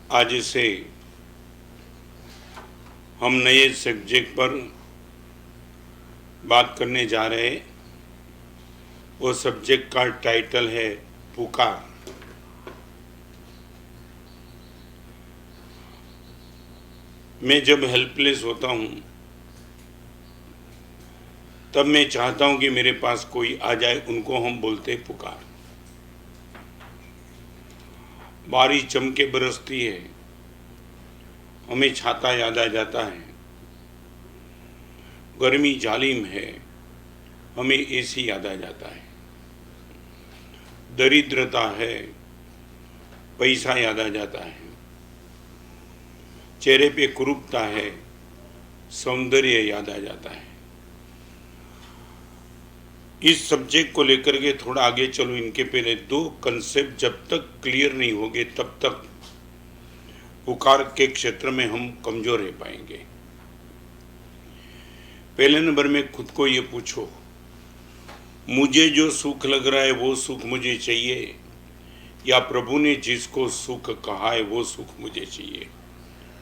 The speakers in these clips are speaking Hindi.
आज से हम नए सब्जेक्ट पर बात करने जा रहे हैं। वो सब्जेक्ट का टाइटल है पुकार। मैं जब हेल्पलेस होता हूँ तब मैं चाहता हूँ कि मेरे पास कोई आ जाए, उनको हम बोलते पुकार। बारिश जम के बरसती है, हमें छाता याद आ जाता है। गर्मी जालिम है, हमें एसी याद आ जाता है। दरिद्रता है, पैसा याद आ जाता है। चेहरे पे कुरूपता है, सौंदर्य याद आ जाता है। इस सब्जेक्ट को लेकर के थोड़ा आगे चलो। इनके पहले दो कंसेप्ट जब तक क्लियर नहीं होंगे तब तक पुकार के क्षेत्र में हम कमजोर रह पाएंगे। पहले नंबर में खुद को ये पूछो, मुझे जो सुख लग रहा है वो सुख मुझे चाहिए, या प्रभु ने जिसको सुख कहा है वो सुख मुझे चाहिए।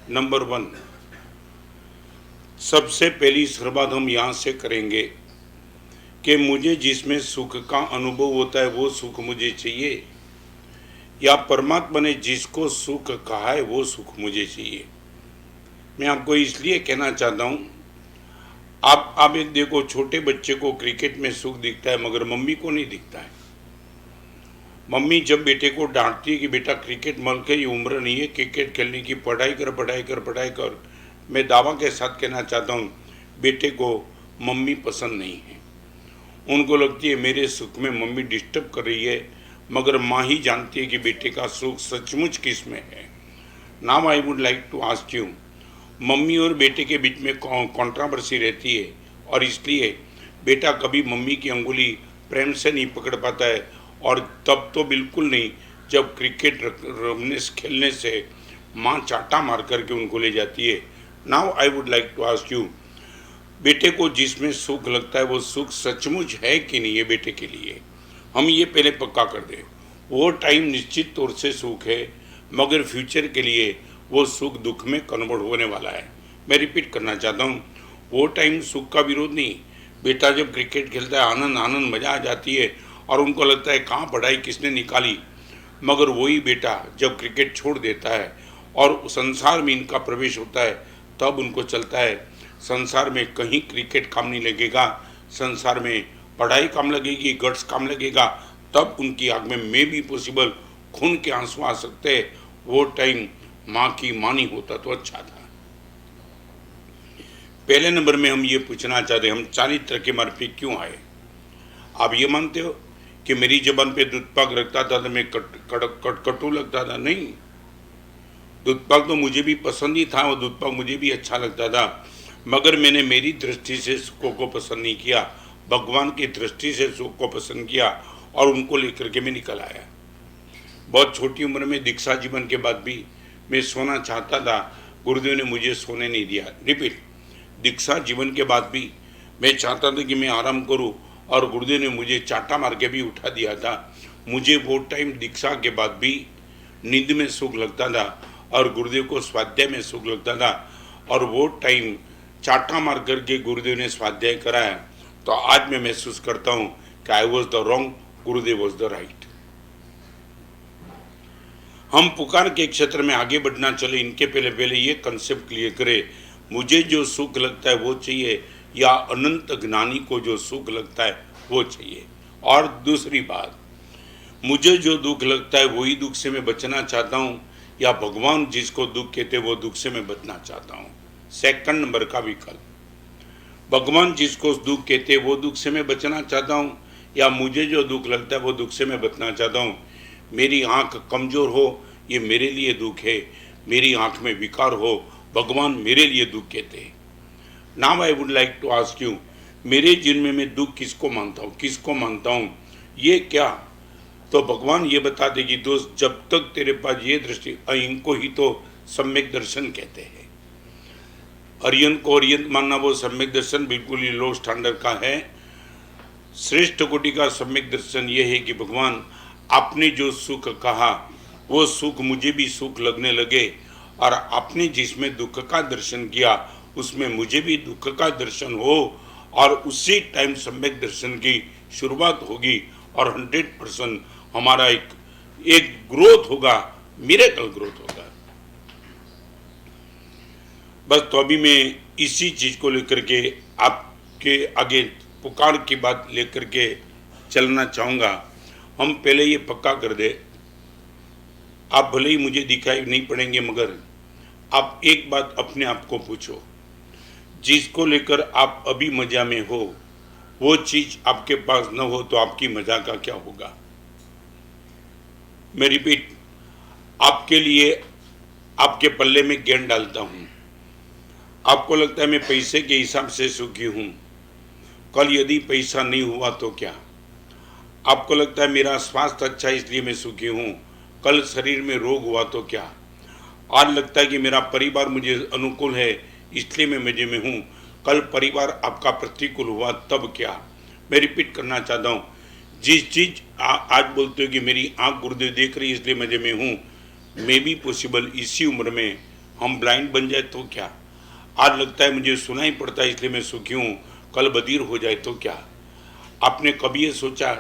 नंबर 1, सबसे पहली शुरुआत हम यहां से करेंगे कि मुझे जिसमें सुख का अनुभव होता है वो सुख मुझे चाहिए, या परमात्मा ने जिसको सुख कहा है वो सुख मुझे चाहिए। मैं आपको इसलिए कहना चाहता हूं, आप एक देखो, छोटे बच्चे को क्रिकेट में सुख दिखता है मगर मम्मी को नहीं दिखता है। मम्मी जब बेटे को डांटती है कि बेटा क्रिकेट मत खेल, ये उम्र नहीं है क्रिकेट खेलने की, पढ़ाई कर पढ़ाई कर पढ़ाई कर, मैं दावा के साथ कहना चाहता हूँ बेटे को मम्मी पसंद नहीं है। उनको लगती है मेरे सुख में मम्मी डिस्टर्ब कर रही है, मगर माँ ही जानती है कि बेटे का सुख सचमुच किस में है। Now I would like to ask you, mummy और बेटे के बीच में कंट्रोवर्सी रहती है और इसलिए बेटा कभी मम्मी की अंगुली प्रेम से नहीं पकड़ पाता है, और तब तो बिल्कुल नहीं जब क्रिकेट खेलने से माँ चाटा मार करके उनको ले जाती है। Now I would like to ask you, बेटे को जिसमें सुख लगता है वो सुख सचमुच है कि नहीं है बेटे के लिए, हम ये पहले पक्का कर दें। वो टाइम निश्चित तौर से सुख है, मगर फ्यूचर के लिए वो सुख दुख में कन्वर्ट होने वाला है। मैं रिपीट करना चाहता हूँ, वो टाइम सुख का विरोध नहीं। बेटा जब क्रिकेट खेलता है आनंद आनंद मजा आ जाती है और उनको लगता है कहाँ पढ़ाई किसने निकाली, मगर वही बेटा जब क्रिकेट छोड़ देता है और संसार में इनका प्रवेश होता है तब उनको चलता है संसार में कहीं क्रिकेट काम नहीं लगेगा, संसार में पढ़ाई काम लगेगी, गट्स काम लगेगा, तब उनकी आंख में मे भी पॉसिबल खून के आंसू आ सकते हैं। वो टाइम माँ की माँ नहीं होता तो अच्छा था। पहले नंबर में हम ये पूछना चाहते हम चारित्र के मार्ग पे क्यों आए। आप ये मानते हो कि मेरी जबान पे दूध पाक रखता था तो मैं कटू लगता था? नहीं, दूध पाक तो मुझे भी पसंद ही था, वो दूध पाक मुझे भी अच्छा लगता था, मगर मैंने मेरी दृष्टि से सुखों को पसंद नहीं किया, भगवान की दृष्टि से सुख को पसंद किया और उनको लेकर के मैं निकल आया। बहुत छोटी उम्र में दीक्षा जीवन के बाद भी मैं सोना चाहता था, गुरुदेव ने मुझे सोने नहीं दिया। रिपीट, दीक्षा जीवन के बाद भी मैं चाहता था कि मैं आराम करूं और गुरुदेव ने मुझे चाटा मार के भी उठा दिया था। मुझे वो टाइम दीक्षा के बाद भी नींद में सुख लगता था और गुरुदेव को स्वाध्याय में सुख लगता था, और वो टाइम चाटा मार करके गुरुदेव ने स्वाध्याय कराया तो आज मैं महसूस करता हूं कि I was the wrong, Gurudev was the right. हम पुकार के क्षेत्र में आगे बढ़ना चले, इनके पहले ये कंसेप्ट क्लियर करें, मुझे जो सुख लगता है वो चाहिए या अनंत ज्ञानी को जो सुख लगता है वो चाहिए। और दूसरी बात, मुझे जो दुख लगता है वही दुख से मैं बचना चाहता हूँ, या भगवान जिसको दुख कहते वो दुख से मैं बचना चाहता हूँ। सेकंड नंबर का विकल्प, भगवान जिसको दुख कहते वो दुख से मैं बचना चाहता हूँ, या मुझे जो दुख लगता है वो दुख से मैं बचना चाहता हूँ। मेरी आंख कमजोर हो ये मेरे लिए दुख है, मेरी आंख में विकार हो भगवान मेरे लिए दुख कहते हैं। Now I would like to ask you, मेरे जीवन में मैं दुख किसको मानता हूँ, किसको मानता हूँ, ये क्या? तो भगवान ये बता दे कि दोस्त, जब तक तेरे पास ये दृष्टि, इनको ही तो सम्यक दर्शन कहते हैं। अरियन को अरियंत मानना वो सम्यक दर्शन बिल्कुल ही लो स्टैंडर्ड का है। श्रेष्ठ कोटि का सम्यक दर्शन ये है कि भगवान आपने जो सुख कहा वो सुख मुझे भी सुख लगने लगे, और आपने जिसमें दुख का दर्शन किया उसमें मुझे भी दुख का दर्शन हो, और उसी टाइम सम्यक दर्शन की शुरुआत होगी, और 100% हमारा एक ग्रोथ होगा, मिरेकल ग्रोथ होगा। बस तो अभी मैं इसी चीज को लेकर के आपके आगे पुकार की बात लेकर के चलना चाहूंगा। हम पहले ये पक्का कर दे, आप भले ही मुझे दिखाई नहीं पड़ेंगे, मगर आप एक बात अपने आप को पूछो, जिसको लेकर आप अभी मजा में हो वो चीज आपके पास न हो तो आपकी मजा का क्या होगा। मैं रिपीट, आपके लिए आपके पल्ले में ज्ञान डालता हूं। आपको लगता है मैं पैसे के हिसाब से सुखी हूं, कल यदि पैसा नहीं हुआ तो क्या। आपको लगता है मेरा स्वास्थ्य अच्छा है इसलिए मैं सुखी हूं, कल शरीर में रोग हुआ तो क्या। आज लगता है कि मेरा परिवार मुझे अनुकूल है इसलिए मैं मजे में हूं, कल परिवार आपका प्रतिकूल हुआ तब क्या। मैं रिपीट करना चाहता हूं, जिस चीज आज बोलते हो कि मेरी आंख गुरुदेव देख रही है इसलिए मजे में हूं, मे भी पॉसिबल इसी उम्र में हम ब्लाइंड बन जाए तो क्या। आज लगता है मुझे सुनाई पड़ता है इसलिए मैं सुखी हूं, कल बधिर हो जाए तो क्या। आपने कभी ये सोचा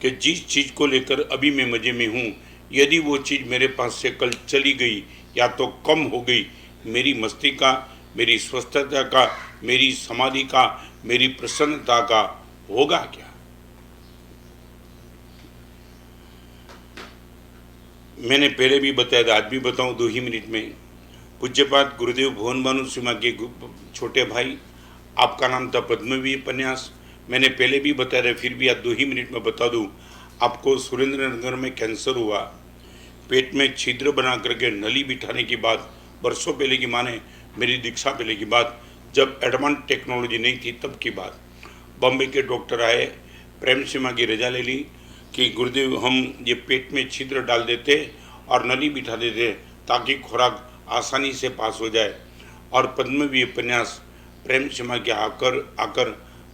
कि जिस चीज को लेकर अभी मैं मजे में हूं, यदि वो चीज मेरे पास से कल चली गई या तो कम हो गई, मेरी मस्ती का, मेरी स्वस्थता का, मेरी समाधि का, मेरी प्रसन्नता का होगा क्या। मैंने पहले भी बताया था, आज भी बताऊं 2 ही मिनट में। पूज्यपाद गुरुदेव भुवन भानु सिम्हा के छोटे भाई, आपका नाम था पद्मवीर उपन्यास। मैंने पहले भी बताया था, फिर भी आज 2 ही मिनट में बता दूं। आपको सुरेंद्र नगर में कैंसर हुआ, पेट में छिद्र बना करके नली बिठाने की बात वर्षों पहले की, माने मेरी दीक्षा पहले की बात, जब एडवांस टेक्नोलॉजी नहीं थी तब की बात। बॉम्बे के डॉक्टर आए, प्रेम सिम्हा की रजा ले ली कि गुरुदेव हम ये पेट में छिद्र डाल देते और नली बिठा देते ताकि खुराक आसानी से पास हो जाए। और पद्मवीर उपन्यास प्रेम सिम्हा के आकर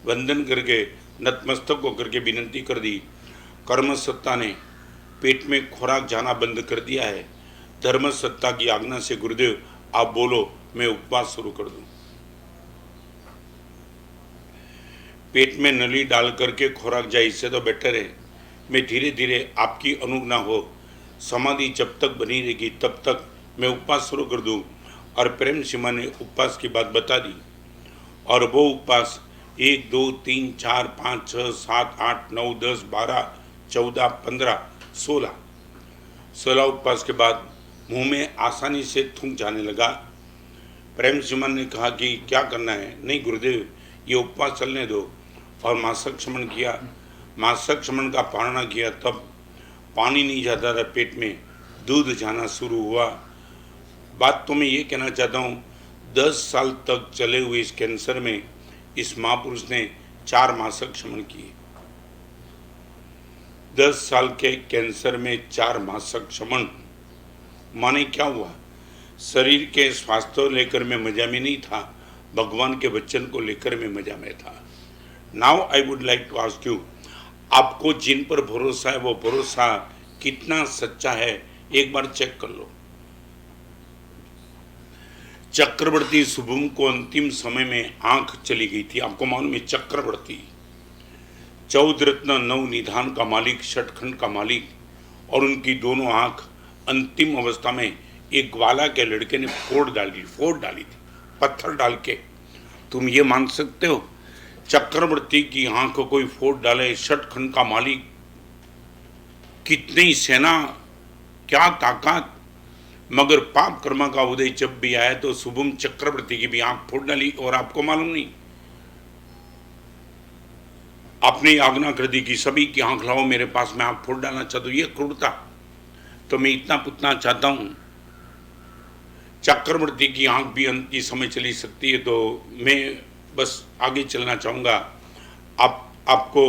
वंदन करके नतमस्तक होकर के विनती कर दी, कर्म सत्ता ने पेट में खुराक जाना बंद कर दिया है, धर्म सत्ता की आज्ञा से गुरुदेव आप बोलो मैं उपवास शुरू कर दूं। पेट में नली डाल करके खुराक जाए इससे तो बेटर है मैं धीरे धीरे आपकी अनुज्ञा हो, समाधि जब तक बनी रहेगी तब तक मैं उपवास शुरू कर दूं। और प्रेम सिम्हा ने उपवास की बात बता दी, और वो उपवास 1 2 3 4 5 6 7 8 9 10 12 14 15 16 उपवास के बाद मुंह में आसानी से थूक जाने लगा। प्रेम सिम्हा ने कहा कि क्या करना है। नहीं गुरुदेव ये उपवास चलने दो। और मासक श्रमण किया, मासक श्रमण का पालना किया, तब पानी नहीं जाता था पेट में, दूध जाना शुरू हुआ। बात तो मैं ये कहना चाहता हूँ, 10 साल तक चले हुए इस कैंसर में इस महापुरुष ने 4 मासक श्रमण किए। 10 साल के कैंसर में 4 मासक श्रमण माने क्या हुआ। शरीर के स्वास्थ्य लेकर मैं मजा में नहीं था, भगवान के वचन को लेकर मैं मजा में था। Now I would like to ask you, आपको जिन पर भरोसा है वो भरोसा कितना सच्चा है एक बार चेक कर लो। चक्रवर्ती शुभम को अंतिम समय में आंख चली गई थी, आपको मालूम है। चक्रवर्ती 14 रत्न 9 निधान का मालिक, षटखंड का मालिक, और उनकी दोनों आंख अंतिम अवस्था में एक ग्वाला के लड़के ने फोड़ डाली थी पत्थर डाल के। तुम ये मान सकते हो चक्रवर्ती की आंख को कोई फोड़ डाले, षटखंड का मालिक, कितनी सेना, क्या ताकत। मगर पाप कर्म का उदय जब भी आया तो शुभम चक्रवर्ती की भी आंख फोड़ डाली। और आपको मालूम नहीं, आपने आज्ञा कर दी कि सभी की आंख लाओ मेरे पास, मैं आंख फोड़ डालना चाहता हूं। ये क्रूरता। तो मैं इतना पूछना चाहता हूं, चक्रवर्ती की आंख भी अंत की समय चली सकती है। तो मैं बस आगे चलना चाहूँगा। आपको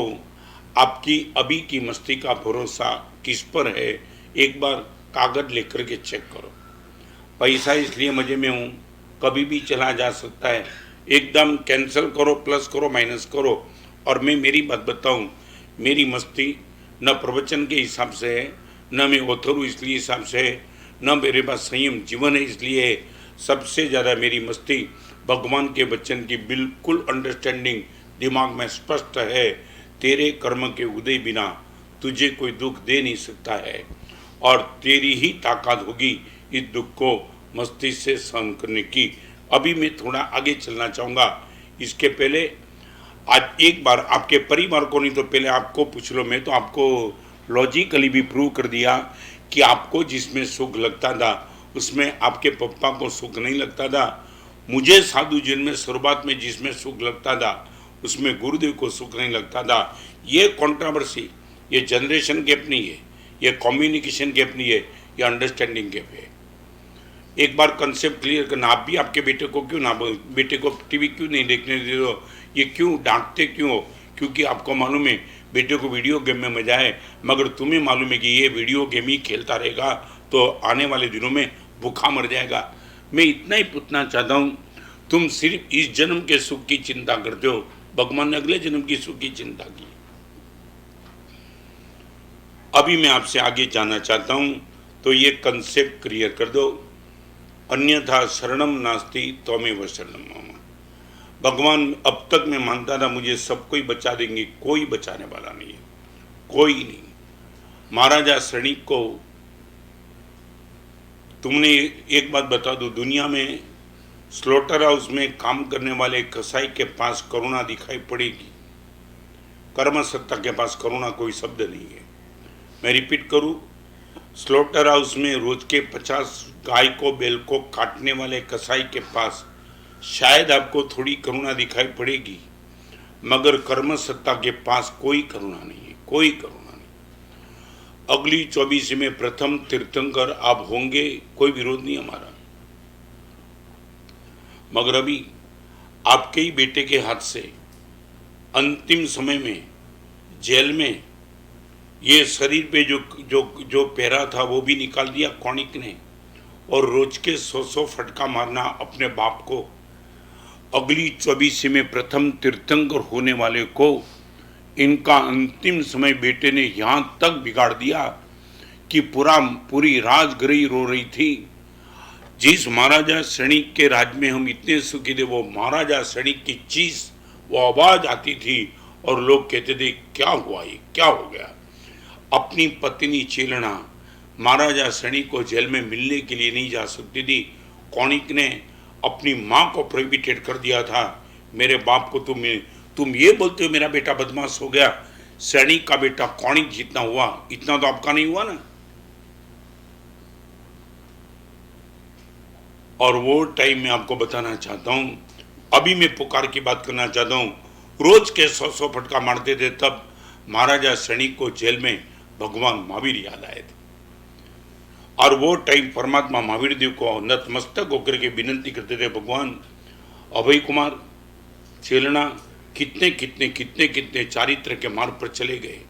आपकी अभी की मस्ती का भरोसा किस पर है, एक बार कागज लेकर के चेक करो। पैसा इसलिए मजे में हूँ, कभी भी चला जा सकता है, एकदम कैंसिल करो, प्लस करो, माइनस करो। और मैं मेरी बात बताऊँ, मेरी मस्ती न प्रवचन के हिसाब से है, न मैं ऑथर हूँ इसलिए हिसाब से है, न मेरे पास संयम जीवन है इसलिए है। सबसे ज़्यादा मेरी मस्ती भगवान के वचन की बिल्कुल अंडरस्टैंडिंग दिमाग में स्पष्ट है। तेरे कर्म के उदय बिना तुझे कोई दुख दे नहीं सकता है और तेरी ही ताकत होगी इस दुख को मस्तिष्क से सहन करने की। अभी मैं थोड़ा आगे चलना चाहूँगा। इसके पहले आज एक बार आपके परिवार को नहीं तो पहले आपको पूछ लो। मैं तो आपको लॉजिकली भी प्रूव कर दिया कि आपको जिसमें सुख लगता था उसमें आपके पप्पा को सुख नहीं लगता था। मुझे साधु जीवन में शुरुआत में जिसमें सुख लगता था उसमें गुरुदेव को सुख नहीं लगता था। ये कंट्रोवर्सी, ये जनरेशन गैप नहीं है, ये कम्युनिकेशन गैप नहीं है, ये अंडरस्टैंडिंग गैप है। एक बार कंसेप्ट क्लियर करना। आप भी आपके बेटे को क्यों ना, बेटे को टीवी क्यों नहीं देखने देते हो, ये क्यों डांटते क्यों हो? क्योंकि आपको मालूम है बेटे को वीडियो गेम में मजा है, मगर तुम्हें मालूम है कि ये वीडियो गेम ही खेलता रहेगा तो आने वाले दिनों में भूखा मर जाएगा। मैं इतना ही पूछना चाहता हूँ, तुम सिर्फ इस जन्म के सुख की चिंता करते हो, भगवान ने अगले जन्म की सुख की चिंता की। अभी मैं आपसे आगे जाना चाहता हूँ तो ये कंसेप्ट क्लियर कर दो। अन्यथा शरणम नास्ति त्वमेव शरणम मम। भगवान अब तक मैं मानता था मुझे सब कोई बचा देंगे, कोई बचाने वाला नहीं है, कोई नहीं। महाराजा सैनिक को तुमने एक बात बता दो, दुनिया में स्लॉटर हाउस में काम करने वाले कसाई के पास करुणा दिखाई पड़ेगी, कर्म सत्ता के पास करुणा कोई शब्द नहीं है। मैं रिपीट करूं, स्लॉटर हाउस में रोज के 50 गाय को बैल को काटने वाले कसाई के पास शायद आपको थोड़ी करुणा दिखाई पड़ेगी, मगर कर्म सत्ता के पास कोई करुणा नहीं है, कोई करुणा नहीं। अगली 24 में प्रथम तीर्थंकर आप होंगे, कोई विरोध नहीं हमारा, मगर अभी आपके ही बेटे के हाथ से अंतिम समय में जेल में ये शरीर पे जो जो जो पहरा था वो भी निकाल दिया कौणिक ने, और रोज के 100 फटका मारना अपने बाप को। अगली 24 में प्रथम तीर्थंकर होने वाले को इनका अंतिम समय बेटे ने यहाँ तक बिगाड़ दिया कि पूरी राजगृही रो रही थी। जिस महाराजा सैनिक के राज में हम इतने सुखी थे, वो महाराजा सैनिक की चीज, वो आवाज आती थी और लोग कहते थे क्या हुआ, ये क्या हो गया। अपनी पत्नी चेलना महाराजा सैनिक को जेल में मिलने के लिए नहीं जा सकती थी। कौणिक ने अपनी माँ को प्रोहिबिटेड कर दिया था। मेरे बाप को तुम ये बोलते हो मेरा बेटा बदमाश हो गया। सैनिक का बेटा कौणिक जितना हुआ इतना तो आपका नहीं हुआ ना। और वो टाइम में आपको बताना चाहता हूं, अभी मैं पुकार की बात करना चाहता हूं। रोज के 100 फटका मारते थे, तब महाराजा सैनिक को जेल में भगवान महावीर याद आए थे। और वो टाइम परमात्मा महावीर देव को नतमस्तक होकर के विनती करते थे, भगवान अभय कुमार चेलना कितने कितने कितने कितने चारित्र के मार्ग पर चले गए।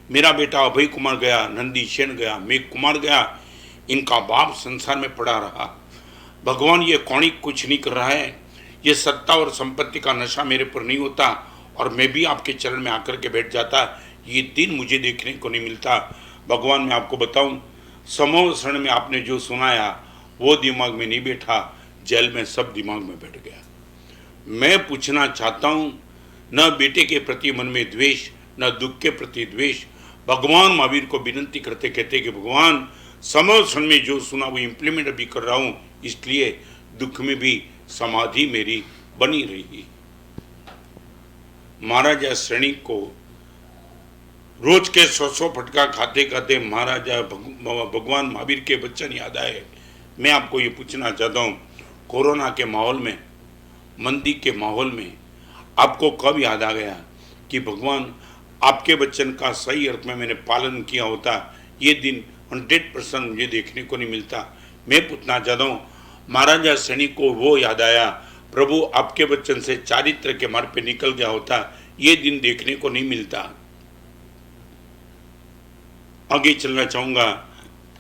मेरा बेटा अभय कुमार गया, नंदी सेन गया, मेघ कुमार गया, इनका बाप संसार में पड़ा रहा। भगवान ये कौणिक कुछ नहीं कर रहा है, ये सत्ता और संपत्ति का नशा मेरे पर नहीं होता और मैं भी आपके चरण में आकर के बैठ जाता, ये दिन मुझे देखने को नहीं मिलता। भगवान मैं आपको बताऊं, समोसण में आपने जो सुनाया वो दिमाग में नहीं बैठा, जेल में सब दिमाग में बैठ गया। मैं पूछना चाहता हूं, न बेटे के प्रति मन में द्वेष, न दुख के प्रति द्वेष। भगवान महावीर को विनती करते कहते कि भगवान समोसण में जो सुना वो इम्प्लीमेंट अभी कर रहा हूं, इसलिए दुख में भी समाधि मेरी बनी रही। महाराजा सैनिक को रोज के 100 फटका खाते खाते महाराजा भगवान महावीर के वचन याद आए। मैं आपको ये पूछना चाहता हूँ, कोरोना के माहौल में, मंदी के माहौल में आपको कब याद आ गया कि भगवान आपके वचन का सही अर्थ में मैंने पालन किया होता? ये दिन 100% मुझे देखने को नहीं मिलता। मैं पूछना चाहता हूँ, महाराजा सैनिक को वो याद आया, प्रभु आपके वचन से चारित्र के मार्ग पे निकल गया होता, ये दिन देखने को नहीं मिलता। आगे चलना चाहूँगा,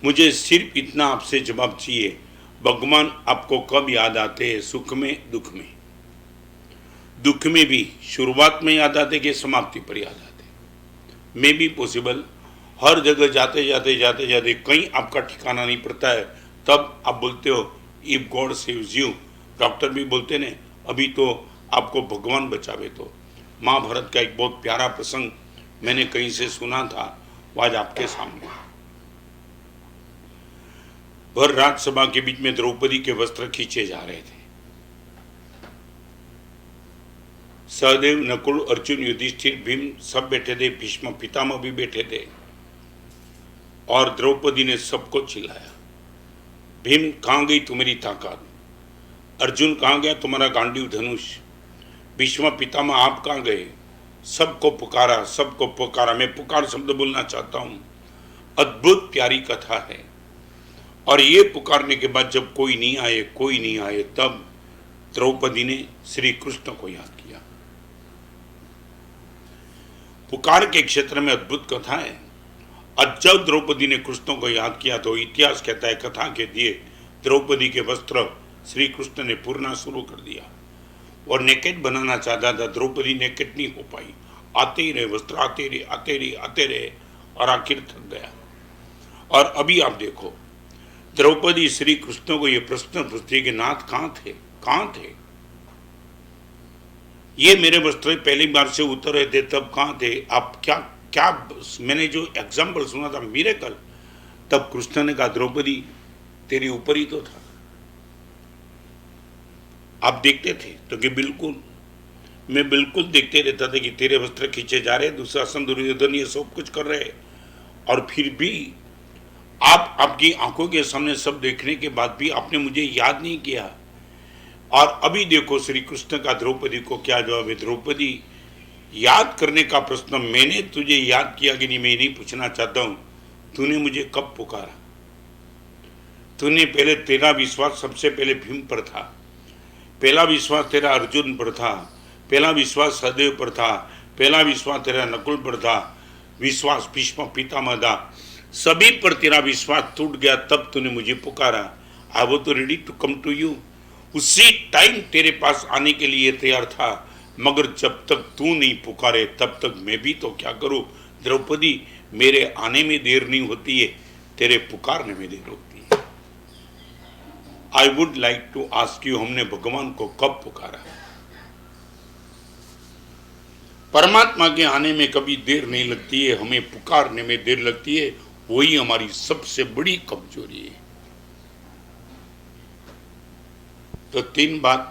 मुझे सिर्फ इतना आपसे जवाब चाहिए, भगवान आपको कब याद आते हैं? सुख में, दुख में? दुख में भी शुरुआत में याद आते कि समाप्ति पर याद आते? मे बी पॉसिबल हर जगह जाते जाते जाते जाते कहीं आपका ठिकाना नहीं पड़ता है, तब आप बोलते हो if God saves you. Doctor भी बोलते ने अभी तो आपको भगवान बचावे। तो महाभारत का एक बहुत प्यारा प्रसंग मैंने कहीं से सुना था, वो आज आपके सामने। भर राज्यसभा के बीच में द्रौपदी के वस्त्र खींचे जा रहे थे। सहदेव, नकुल, अर्जुन, युधिष्ठिर, भीम सब बैठे थे, भीष्म पितामह भी बैठे थे। और द्रौपदी ने सबको चिल्लाया, भीम कहाँ गई तुम्हारी ताकत? अर्जुन कहाँ गया तुम्हारा गांडीव धनुष? भीष्म पितामह आप कहाँ गए? सबको पुकारा, सबको पुकारा। मैं पुकार शब्द बोलना चाहता हूँ। अद्भुत प्यारी कथा है। और ये पुकारने के बाद जब कोई नहीं आए, तब द्रौपदी ने श्री कृष्ण को याद किया। पुकार के क्षेत्र में अद्भुत कथा है। और जब द्रौपदी ने कृष्ण को याद किया तो इतिहास कहता है, कथा के दिए द्रौपदी के वस्त्र श्री कृष्ण ने पूरना शुरू कर दिया। और नेकेट बनाना चाहता था, द्रौपदी नेकेट नहीं हो पाई। आते ही रहे वस्त्र, आते रहे और आखिर थक गया। और अभी आप देखो, द्रौपदी श्री कृष्ण को ये प्रश्न पूछती है कि नाथ कहाँ थे? ये मेरे वस्त्र पहली बार से उतर रहे थे, तब कहाँ थे आप? क्या मैंने जो एग्जाम्पल सुना था मिरेकल, तब कृष्ण ने कहा द्रौपदी तेरे ऊपर ही तो था, आप देखते थे? तो कि बिल्कुल, मैं बिल्कुल देखते रहता था कि तेरे वस्त्र खींचे जा रहे, दुशासन दुर्योधन ये सब कुछ कर रहे, और फिर भी आपकी आंखों के सामने सब देखने के बाद भी आपने मुझे याद नहीं किया। और अभी देखो श्री कृष्ण का द्रौपदी को क्या जवाब है। द्रौपदी, याद करने का प्रश्न मैंने तुझे याद किया कि नहीं, मैं नहीं पूछना चाहता हूं तूने मुझे कब पुकारा? तूने पहले, तेरा विश्वास सबसे पहले भीम पर था, पहला विश्वास तेरा अर्जुन पर था, पहला विश्वास सहदेव पर था, पहला विश्वास तेरा नकुल पर था, विश्वास भीष्म पितामह था, सभी पर तेरा विश्वास टूट गया, तब तूने मुझे पुकारा। I was too ready to come to you, उसी टाइम तेरे पास आने के लिए तैयार था, मगर जब तक तू नहीं पुकारे तब तक मैं भी तो क्या करूं? द्रौपदी, मेरे आने में देर नहीं होती है, तेरे पुकारने में देर होती है। I would like to ask you, हमने भगवान को कब पुकारा? परमात्मा के आने में कभी देर नहीं लगती है, हमें पुकारने में देर लगती है। वही हमारी सबसे बड़ी कमजोरी है। तो तीन बात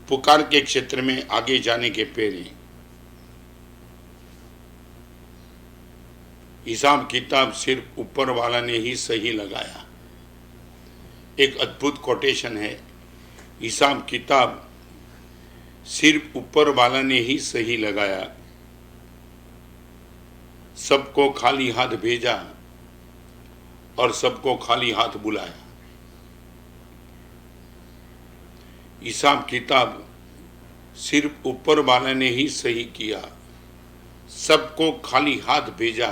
पुकार के क्षेत्र में आगे जाने के पहले हिसाब किताब सिर्फ ऊपर वाला ने ही सही लगाया। एक अद्भुत कोटेशन है, हिसाब किताब सिर्फ ऊपर वाला ने ही सही लगाया, सबको खाली हाथ भेजा और सबको खाली हाथ बुलाया। हिसाब किताब सिर्फ ऊपर वाले ने ही सही किया, सबको खाली हाथ भेजा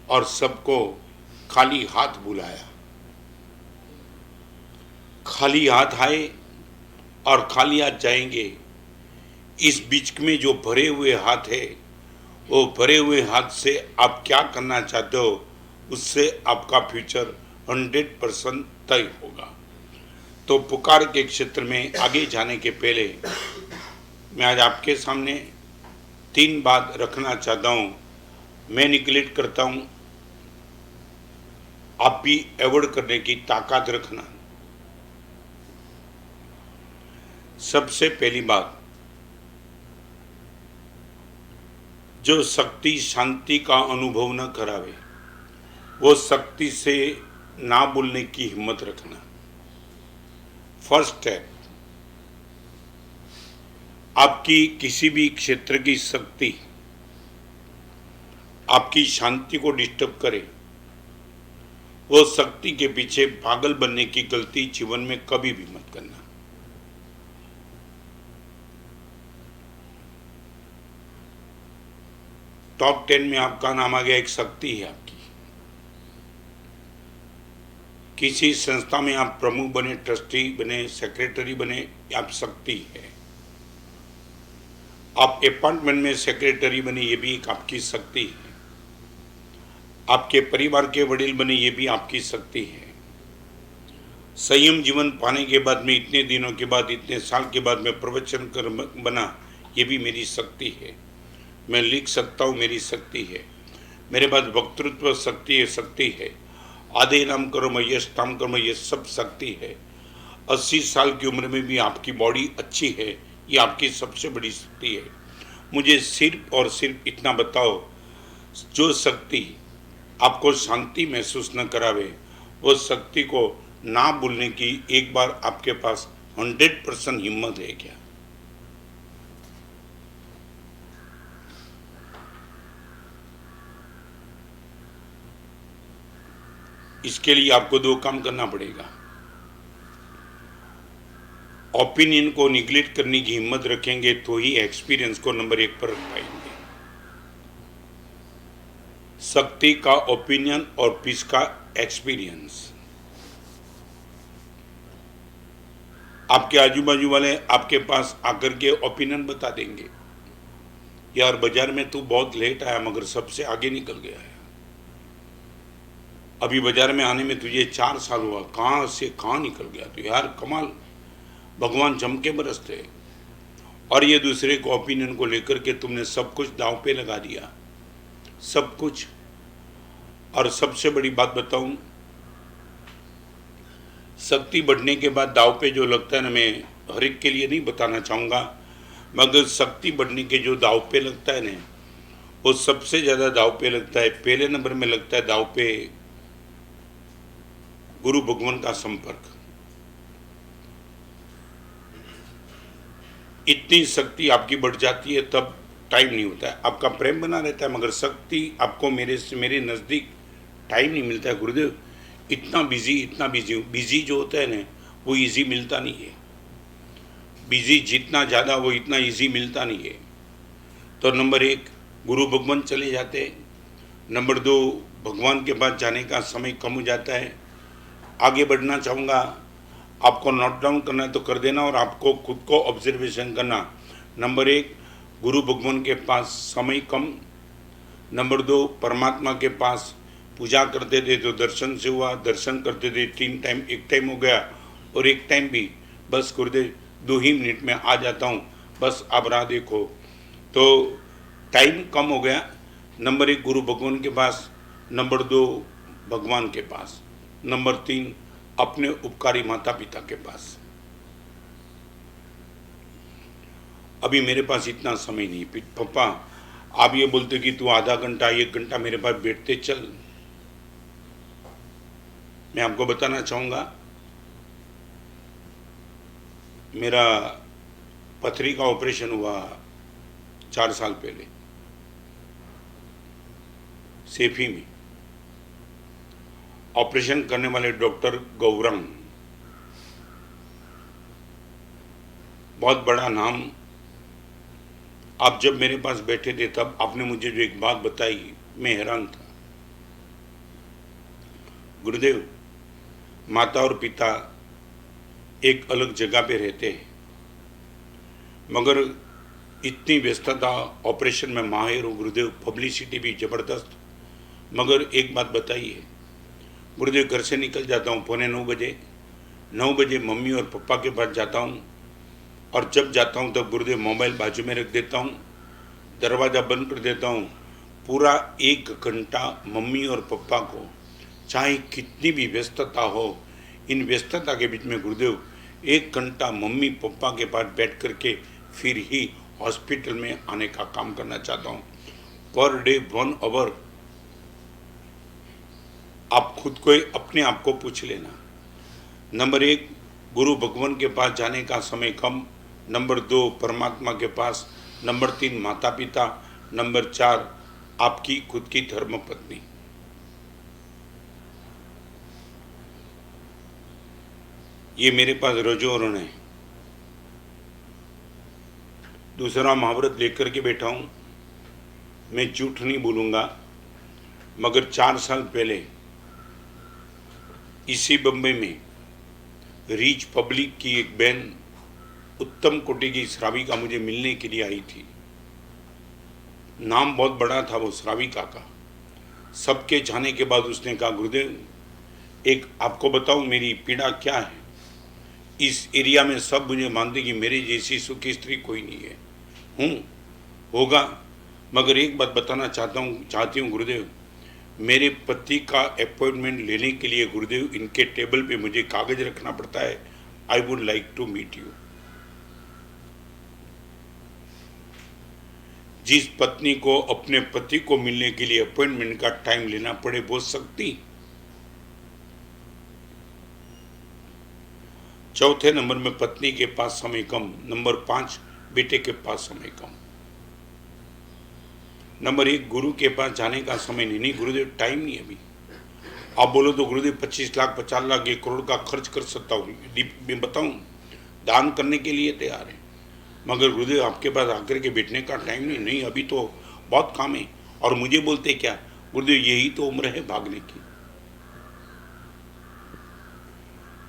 और सबको खाली हाथ बुलाया। खाली हाथ आए और खाली हाथ जाएंगे। इस बीच में जो भरे हुए हाथ है, वो भरे हुए हाथ से आप क्या करना चाहते हो, उससे आपका फ्यूचर 100% तय होगा। तो पुकार के क्षेत्र में आगे जाने के पहले मैं आज आपके सामने तीन बात रखना चाहता हूँ। मैं निगलेक्ट करता हूँ, आप भी अवॉइड करने की ताकत रखना। सबसे पहली बात, जो शक्ति शांति का अनुभव न करावे, वो शक्ति से ना बोलने की हिम्मत रखना। फर्स्ट स्टेप, आपकी किसी भी क्षेत्र की शक्ति आपकी शांति को डिस्टर्ब करे, वो शक्ति के पीछे पागल बनने की गलती जीवन में कभी भी मत करना। टॉप 10 में आपका नाम आ गया, एक शक्ति है आपकी। किसी संस्था में आप प्रमुख बने, ट्रस्टी बने, सेक्रेटरी बने, आप शक्ति है। आप अपार्टमेंट में सेक्रेटरी बने, ये भी एक आपकी शक्ति है। आपके परिवार के वडील बने, ये भी आपकी शक्ति है। संयम जीवन पाने के बाद में, इतने दिनों के बाद, इतने साल के बाद मैं प्रवचन कर बना, ये भी मेरी शक्ति है। मैं लिख सकता हूँ, मेरी शक्ति है। मेरे पास वक्तृत्व शक्ति है। आधे नाम कर्म यश ताम कर्म, ये सब शक्ति है। 80 साल की उम्र में भी आपकी बॉडी अच्छी है, ये आपकी सबसे बड़ी शक्ति है। मुझे सिर्फ और सिर्फ इतना बताओ, जो शक्ति आपको शांति महसूस न करावे, वो शक्ति को ना भूलने की एक बार आपके पास 100% हिम्मत है क्या? इसके लिए आपको 2 काम करना पड़ेगा। ओपिनियन को निगलेक्ट करने की हिम्मत रखेंगे तो ही एक्सपीरियंस को नंबर 1 पर रख पाएंगे। शक्ति का ओपिनियन और पीस का एक्सपीरियंस। आपके आजू बाजू वाले आपके पास आकर के ओपिनियन बता देंगे, यार बाजार में तू बहुत लेट आया मगर सबसे आगे निकल गया है। अभी बाजार में आने में तुझे 4 साल हुआ, कहाँ से कहाँ निकल गया तू, यार कमाल, भगवान जम के बरसते। और ये दूसरे को ओपिनियन को लेकर के तुमने सब कुछ दांव पे लगा दिया, सब कुछ। और सबसे बड़ी बात बताऊं, शक्ति बढ़ने के बाद दाव पे जो लगता है ना, मैं हर एक के लिए नहीं बताना चाहूँगा, मगर शक्ति बढ़ने के जो दाव पे लगता है ना, वो सबसे ज़्यादा दाव पे लगता है, पहले नंबर में लगता है दाव पे गुरु भगवान का संपर्क। इतनी शक्ति आपकी बढ़ जाती है तब टाइम नहीं होता है, आपका प्रेम बना रहता है, मगर शक्ति आपको मेरे नज़दीक टाइम नहीं मिलता है। गुरुदेव इतना बिजी जो होता है ना, वो इजी मिलता नहीं है। बिजी जितना ज़्यादा वो इतना इजी मिलता नहीं है। तो नंबर 1 गुरु भगवान चले जाते हैं, नंबर 2 भगवान के पास जाने का समय कम हो जाता है। आगे बढ़ना चाहूँगा, आपको नोट डाउन करना है तो कर देना, और आपको खुद को ऑब्जर्वेशन करना। नंबर 1 गुरु भगवान के पास समय कम, नंबर 2 परमात्मा के पास पूजा करते थे तो दर्शन से हुआ, दर्शन करते थे 3 टाइम, 1 टाइम हो गया, और 1 टाइम भी बस गुरुदेव 2 ही मिनट में आ जाता हूँ, बस आप राह देखो, तो टाइम कम हो गया। नंबर 1 गुरु भगवान के पास, नंबर 2 भगवान के पास, नंबर 3 अपने उपकारी माता पिता के पास। अभी मेरे पास इतना समय नहीं। पापा आप ये बोलते कि तू आधा घंटा 1 घंटा मेरे पास बैठते चल। मैं आपको बताना चाहूँगा, मेरा पथरी का ऑपरेशन हुआ 4 साल पहले सेफी में। ऑपरेशन करने वाले डॉक्टर गौरंग, बहुत बड़ा नाम। आप जब मेरे पास बैठे थे तब आपने मुझे जो एक बात बताई, मैं हैरान था। गुरुदेव माता और पिता एक अलग जगह पे रहते हैं, मगर इतनी व्यस्तता, ऑपरेशन में माहिर हो गुरुदेव, पब्लिसिटी भी ज़बरदस्त। मगर एक बात बताइए गुरुदेव, घर से निकल जाता हूँ 9:45 9 बजे मम्मी और पापा के पास जाता हूँ, और जब जाता हूँ तब गुरुदेव मोबाइल बाजू में रख देता हूँ, दरवाज़ा बंद कर देता हूँ। पूरा 1 घंटा मम्मी और पापा को, चाहे कितनी भी व्यस्तता हो, इन व्यस्तता के बीच में गुरुदेव 1 घंटा मम्मी पापा के पास बैठ करके फिर ही हॉस्पिटल में आने का काम करना चाहता हूँ। Per day 1 our. आप खुद को अपने आप को पूछ लेना। नंबर 1 गुरु भगवान के पास जाने का समय कम, नंबर 2 परमात्मा के पास, नंबर 3 माता पिता, नंबर 4 आपकी खुद की धर्मपत्नी। ये मेरे पास रजो और है। दूसरा महाव्रत लेकर के बैठा हूँ। मैं झूठ नहीं बोलूँगा, मगर 4 साल पहले इसी बम्बई में रीच पब्लिक की एक बहन, उत्तम कोटि की श्राविका मुझे मिलने के लिए आई थी। नाम बहुत बड़ा था वो श्राविका का, सबके जाने के बाद उसने कहा, गुरुदेव एक आपको बताऊं मेरी पीड़ा क्या है। इस एरिया में सब मुझे मानते कि मेरे जैसी सुखी स्त्री कोई नहीं है। होगा, मगर एक बात बताना चाहती हूँ गुरुदेव, मेरे पति का अपॉइंटमेंट लेने के लिए गुरुदेव इनके टेबल पे मुझे कागज रखना पड़ता है। I would like to meet you. जिस पत्नी को अपने पति को मिलने के लिए अपॉइंटमेंट का टाइम लेना पड़े वो शक्ति। चौथे नंबर में पत्नी के पास समय कम। नंबर 5 बेटे के पास समय कम। नंबर 1 गुरु के पास जाने का समय नहीं गुरुदेव टाइम नहीं अभी। आप बोलो तो गुरुदेव 25 लाख 50 लाख 1 करोड़ का खर्च कर सकता हूँ, मैं बताऊँ दान करने के लिए तैयार है, मगर गुरुदेव आपके पास आकर के बैठने का टाइम नहीं अभी तो बहुत काम है। और मुझे बोलते क्या गुरुदेव यही तो उम्र है भागने की।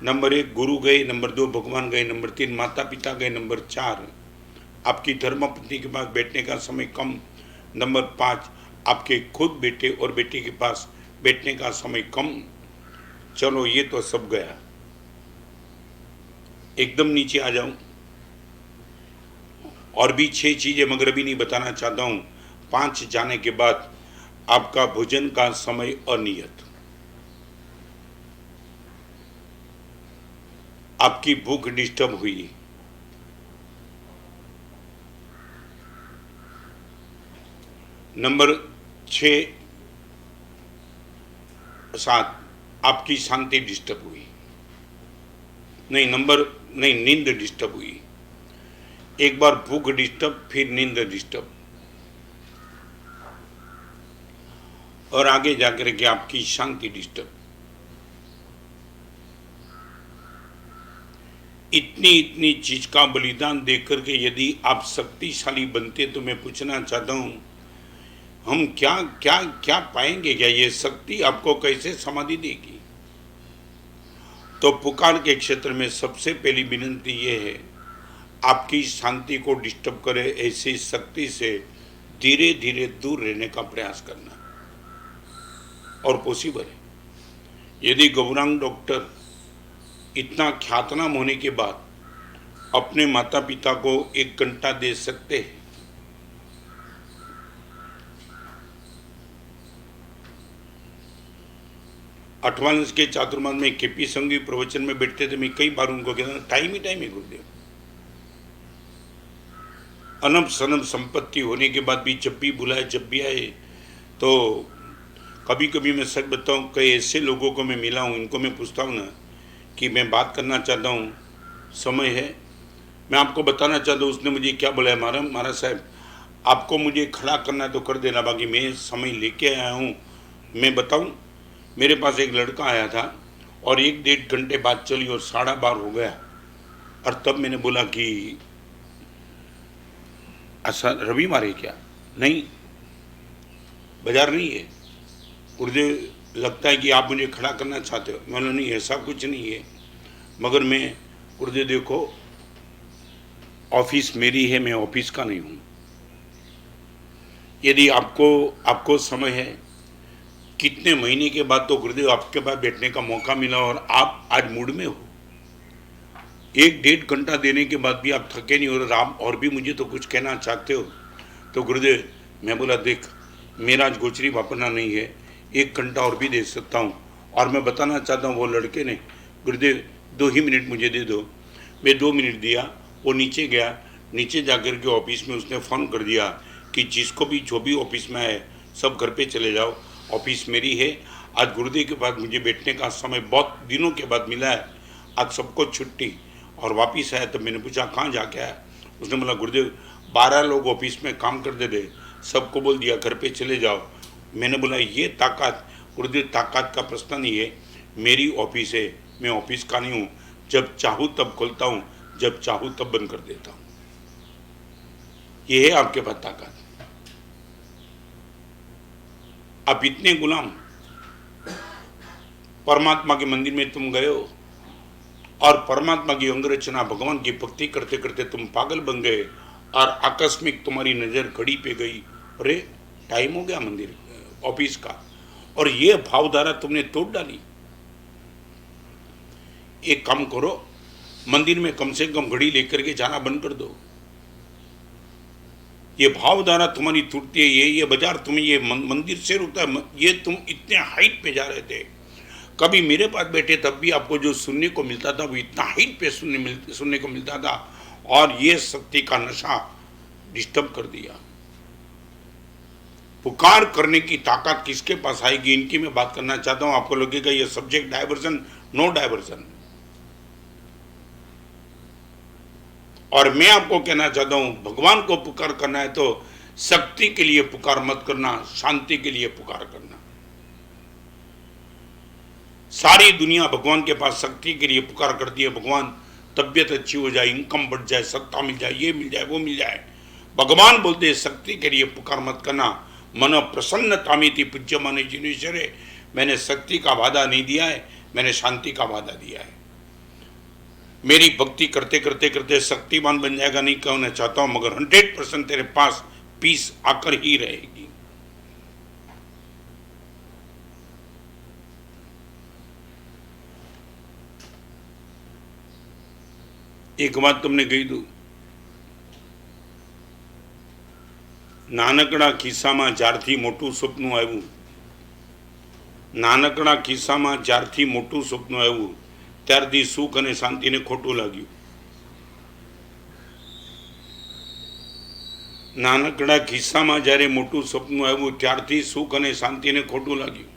नंबर 1 गुरु गए, नंबर 2 भगवान गए, नंबर 3 माता पिता गए, नंबर 4 आपकी धर्मपत्नी के पास बैठने का समय कम, नंबर 5 आपके खुद बेटे और बेटी के पास बैठने का समय कम। चलो ये तो सब गया, एकदम नीचे आ जाऊं। और भी 6 चीजें मगर अभी नहीं बताना चाहता हूं। 5 जाने के बाद आपका भोजन का समय अनियत, आपकी भूख डिस्टर्ब हुई, नंबर 6 7 आपकी शांति डिस्टर्ब हुई, नहीं नींद डिस्टर्ब हुई। एक बार भूख डिस्टर्ब, फिर नींद डिस्टर्ब, और आगे जाकर के आपकी शांति डिस्टर्ब। इतनी चीज का बलिदान देकर के यदि आप शक्तिशाली बनते तो मैं पूछना चाहता हूं हम क्या क्या क्या पाएंगे? क्या ये शक्ति आपको कैसे समाधि देगी? तो पुकार के क्षेत्र में सबसे पहली विनंती ये है, आपकी शांति को डिस्टर्ब करे ऐसी शक्ति से धीरे धीरे दूर रहने का प्रयास करना, और पॉसिबल है। यदि गौरांग डॉक्टर इतना ख्यातनाम होने के बाद अपने माता पिता को 1 घंटा दे सकते हैं, अठवांश के चातुर्मास में केपी संघवी प्रवचन में बैठते थे, मैं कई बार उनको कहता टाइम ही टाइम है गुरुदेव। अनब सनब संपत्ति होने के बाद भी जब भी बुलाए जब भी आए, तो कभी कभी मैं सच बताऊं कई ऐसे लोगों को मैं मिला हूं, इनको मैं पूछता हूं ना कि मैं बात करना चाहता हूं, समय है? मैं आपको बताना चाहता हूं उसने मुझे क्या बोला है, महाराज साहब आपको मुझे खड़ा करना है तो कर देना, बाकी मैं समय लेके आया हूं। मैं बताऊं मेरे पास एक लड़का आया था और 1-1.5 घंटे बाद चली और 12:30 हो गया, और तब मैंने बोला कि ऐसा रविवार है क्या? नहीं बाजार नहीं है गुरुदेव, लगता है कि आप मुझे खड़ा करना चाहते हो। मैंने नहीं ऐसा कुछ नहीं है, मगर मैं गुरुदेव देखो ऑफिस मेरी है, मैं ऑफिस का नहीं हूँ। यदि आपको समय है, कितने महीने के बाद तो गुरुदेव आपके पास बैठने का मौका मिला और आप आज मूड में हो, 1-1.5 घंटा देने के बाद भी आप थके नहीं हो रहे, आप और भी मुझे तो कुछ कहना चाहते हो। तो गुरुदेव मैं बोला देख मेरा आज गोचरी वापरना नहीं है, 1 घंटा और भी दे सकता हूँ। और मैं बताना चाहता हूँ वो लड़के ने गुरुदेव 2 ही मिनट मुझे दे दो। मैं 2 मिनट दिया, वो नीचे गया, नीचे जाकर के ऑफिस में उसने फ़ोन कर दिया कि जिसको भी जो भी ऑफिस में है सब घर पे चले जाओ, ऑफिस मेरी है। आज गुरुदेव के पास मुझे बैठने का समय बहुत दिनों के बाद मिला है, आज सबको छुट्टी। और वापस आया तब मैंने पूछा कहाँ जाके आया? उसने बोला गुरुदेव 12 लोग ऑफिस में काम करते थे, सबको बोल दिया घर पे चले जाओ। मैंने बोला ये ताकत गुरुदेव, ताकत का प्रश्न नहीं है, मेरी ऑफिस है, मैं ऑफिस का नहीं हूँ, जब चाहूँ तब खोलता हूँ, जब चाहूँ तब बंद कर देता हूँ। ये है आपके पास ताकत। आप इतने गुलाम, परमात्मा के मंदिर में तुम गए हो और परमात्मा की अंगरचना भगवान की भक्ति करते करते तुम पागल बन गए, और आकस्मिक तुम्हारी नज़र घड़ी पे गई, अरे टाइम हो गया मंदिर ऑफिस का, और ये भावधारा तुमने तोड़ डाली। एक काम करो, मंदिर में कम से कम घड़ी लेकर के जाना बंद कर दो। ये भावधारा तुम्हारी टूटती है। ये बाजार तुम्हें ये मंदिर से रुकता है। ये तुम इतने हाइट पे जा रहे थे, कभी मेरे पास बैठे तब भी आपको जो सुनने को मिलता था वो इतना हाइट पे सुनने को मिलता था, और ये शक्ति का नशा डिस्टर्ब कर दिया। पुकार करने की ताकत किसके पास आएगी, इनकी मैं बात करना चाहता हूं। आपको लगेगा ये सब्जेक्ट डाइवर्जन, नो डाइवर्जन। और मैं आपको कहना चाहता हूं, भगवान को पुकार करना है तो शक्ति के लिए पुकार मत करना, शांति के लिए पुकार करना। सारी दुनिया भगवान के पास शक्ति के लिए पुकार करती है, भगवान तबियत अच्छी हो जाए, इनकम बढ़ जाए, सत्ता मिल जाए, ये मिल जाए, वो मिल जाए। भगवान बोलते हैं शक्ति के लिए पुकार मत करना। मन प्रसन्नतामिति पूज्यमाने जिनेश्वरे, मैंने शक्ति का वादा नहीं दिया है, मैंने शांति का वादा दिया है। मेरी भक्ति करते करते करते शक्तिमान बन जाएगा नहीं कहना चाहता हूं, मगर 100% तेरे पास पीस आकर ही रहेगी। एक बात तुमने कही दू, नानकड़ा खिस्साમાં જ્યારથી મોટું સપનું આવ્યું, નાનકડા ખિસ્સામાં જ્યારથી મોટું સપનું આવ્યું ત્યારથી સુખ અને શાંતિને ખોટું લાગ્યું। નાનકડા ખિસ્સામાં જ્યારે મોટું સપનું આવ્યું ત્યારથી સુખ અને શાંતિને ખોટું લાગ્યું।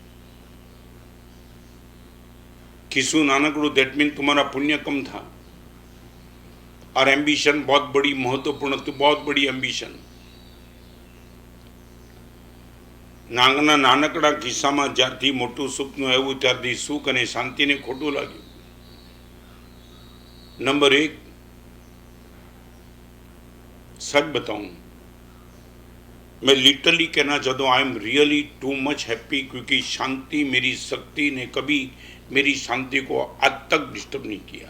खिस्सू नानकड़ू, दैट मीन तुम्हारा पुण्य कम था और एम्बिशन बहुत बड़ी, महत्वपूर्ण, तो बहुत बड़ी एम्बिशन। नांगना नानकड़ा खिस्साમાં જ્યારથી મોટું સપનું આવ્યું ત્યારથી સુખ અને શાંતિને ખોટું લાગ્યું। नंबर 1, सच बताऊं, मैं लिटरली कहना चाहता हूं, I am really too much happy, क्योंकि शांति, मेरी शक्ति ने कभी मेरी शांति को आज तक डिस्टर्ब नहीं किया।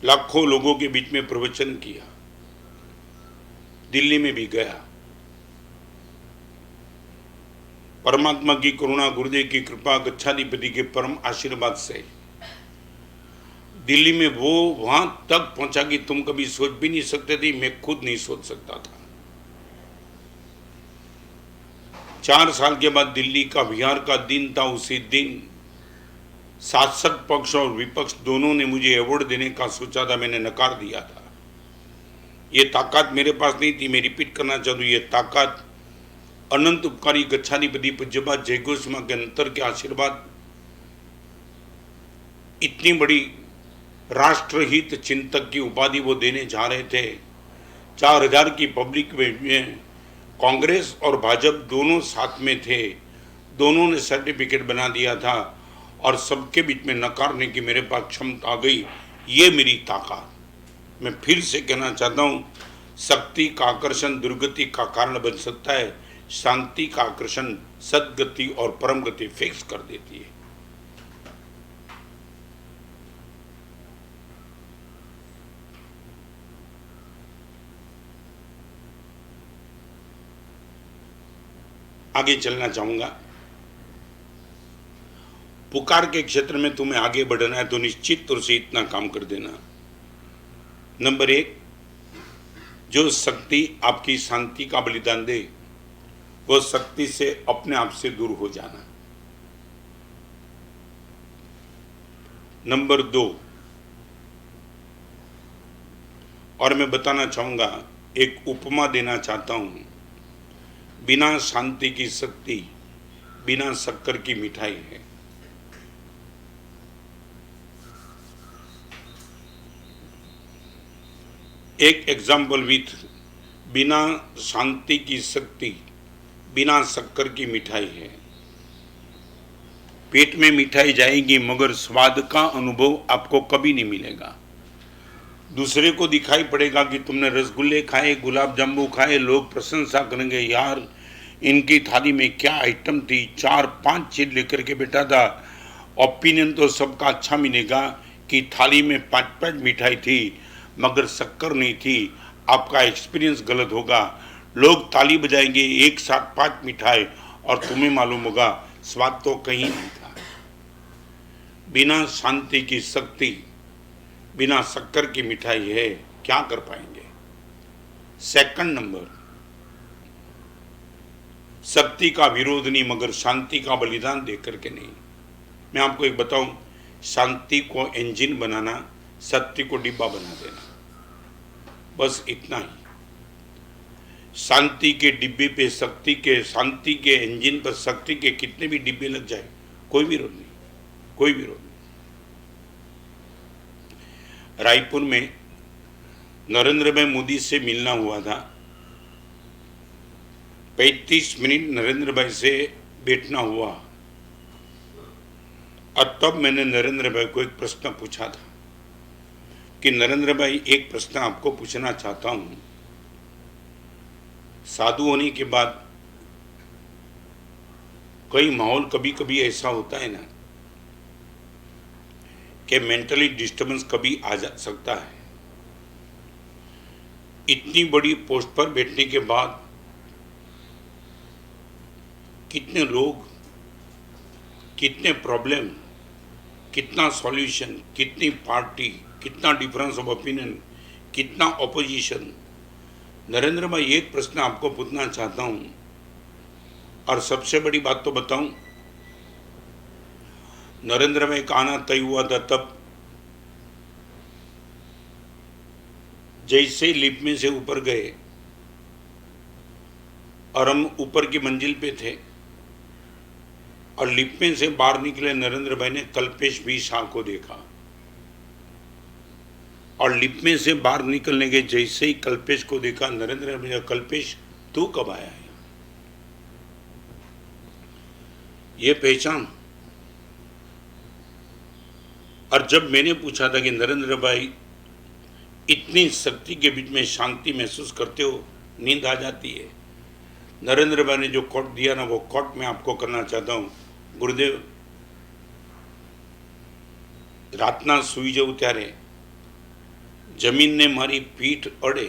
लाखों लोगों के बीच में प्रवचन किया, दिल्ली में भी गया। परमात्मा की करुणा, गुरुदेव की कृपा, गच्छाधिपति के परम आशीर्वाद से दिल्ली में वो वहां तक पहुंचा कि तुम कभी सोच भी नहीं सकते थे, मैं खुद नहीं सोच सकता था। 4 साल के बाद दिल्ली का बिहार का दिन था। उसी दिन शासक पक्ष और विपक्ष दोनों ने मुझे अवार्ड देने का सोचा था, मैंने नकार दिया था। ये ताकत मेरे पास नहीं थी। मैं रिपीट करना चाहता हूँ, ये ताकत अनंत उपकारी गच्छाधिपति पूज्यपाद जय गोस्वामी के अंतर के आशीर्वाद, इतनी बड़ी राष्ट्रहित चिंतक की उपाधि वो देने जा रहे थे। 4000 की पब्लिक में कांग्रेस और भाजपा दोनों साथ में थे, दोनों ने सर्टिफिकेट बना दिया था और सबके बीच में नकारने की मेरे पास क्षमता आ गई। ये मेरी ताकत। मैं फिर से कहना चाहता हूँ, शक्ति का आकर्षण दुर्गति का कारण बन सकता है, शांति का आकर्षण सद्गति और परम गति फिक्स कर देती है। आगे चलना चाहूंगा। पुकार के क्षेत्र में तुम्हें आगे बढ़ना है तो निश्चित तौर से इतना काम कर देना। नंबर 1, जो शक्ति आपकी शांति का बलिदान दे, वो शक्ति से अपने आप से दूर हो जाना। नंबर 2, और मैं बताना चाहूंगा, एक उपमा देना चाहता हूं, बिना शांति की शक्ति बिना शक्कर की मिठाई है। एक एग्जाम्पल विथ बिना शांति की शक्ति बिना शक्कर की मिठाई है। पेट में मिठाई जाएगी मगर स्वाद का अनुभव आपको कभी नहीं मिलेगा। दूसरे को दिखाई पड़ेगा कि तुमने रसगुल्ले खाए, गुलाब जामुन खाए, लोग प्रशंसा करेंगे, यार इनकी थाली में क्या आइटम थी, 4-5 चीज लेकर के बैठा था। ओपिनियन तो सबका अच्छा मिलेगा कि थाली में 5-5 मिठाई थी मगर शक्कर नहीं थी। आपका एक्सपीरियंस गलत होगा। लोग ताली बजाएंगे, एक साथ 5 मिठाई, और तुम्हें मालूम होगा स्वाद तो कहीं नहीं था। बिना शांति की शक्ति, बिना शक्कर की मिठाई है, क्या कर पाएंगे। सेकंड नंबर, शक्ति का विरोध नहीं मगर शांति का बलिदान दे करके नहीं। मैं आपको एक बताऊं, शांति को इंजन बनाना, सत्य को डिब्बा बना देना, बस इतना ही। शांति के डिब्बे पे शक्ति के, शांति के इंजन पर शक्ति के कितने भी डिब्बे लग जाए, कोई विरोध नहीं, कोई विरोध नहीं। रायपुर में नरेंद्र भाई मोदी से मिलना हुआ था, 35 मिनट नरेंद्र भाई से बैठना हुआ, और तब मैंने नरेंद्र भाई को एक प्रश्न पूछा था कि नरेंद्र भाई, एक प्रश्न आपको पूछना चाहता हूं। साधु होने के बाद कई माहौल कभी कभी ऐसा होता है ना कि मेंटली डिस्टर्बेंस कभी आ जा सकता है। इतनी बड़ी पोस्ट पर बैठने के बाद कितने लोग, कितने प्रॉब्लम, कितना सॉल्यूशन, कितनी पार्टी, कितना डिफरेंस ऑफ ओपिनियन, कितना ऑपोजिशन। नरेंद्र भाई, एक प्रश्न आपको पूछना चाहता हूं, और सबसे बड़ी बात तो बताऊं, नरेंद्र भाई का आना तय हुआ था तब जैसे लिफ्ट में से ऊपर गए और हम ऊपर की मंजिल पे थे और लिफ्ट में से बाहर निकले, नरेंद्र भाई ने कल्पेश भी शाह को देखा, और लिफ्ट में से बाहर निकलने के जैसे ही कल्पेश को देखा, नरेंद्र भाई ने, कल्पेश तू कब आया है, ये पहचान। और जब मैंने पूछा था कि नरेंद्र भाई, इतनी शक्ति के बीच में शांति महसूस करते हो, नींद आ जाती है, नरेंद्र भाई ने जो कोट दिया ना, वो कोट मैं आपको करना चाहता हूं। गुरुदेव, रातना सुई जाऊं त्यारे जमीन ने मारी पीठ अड़े,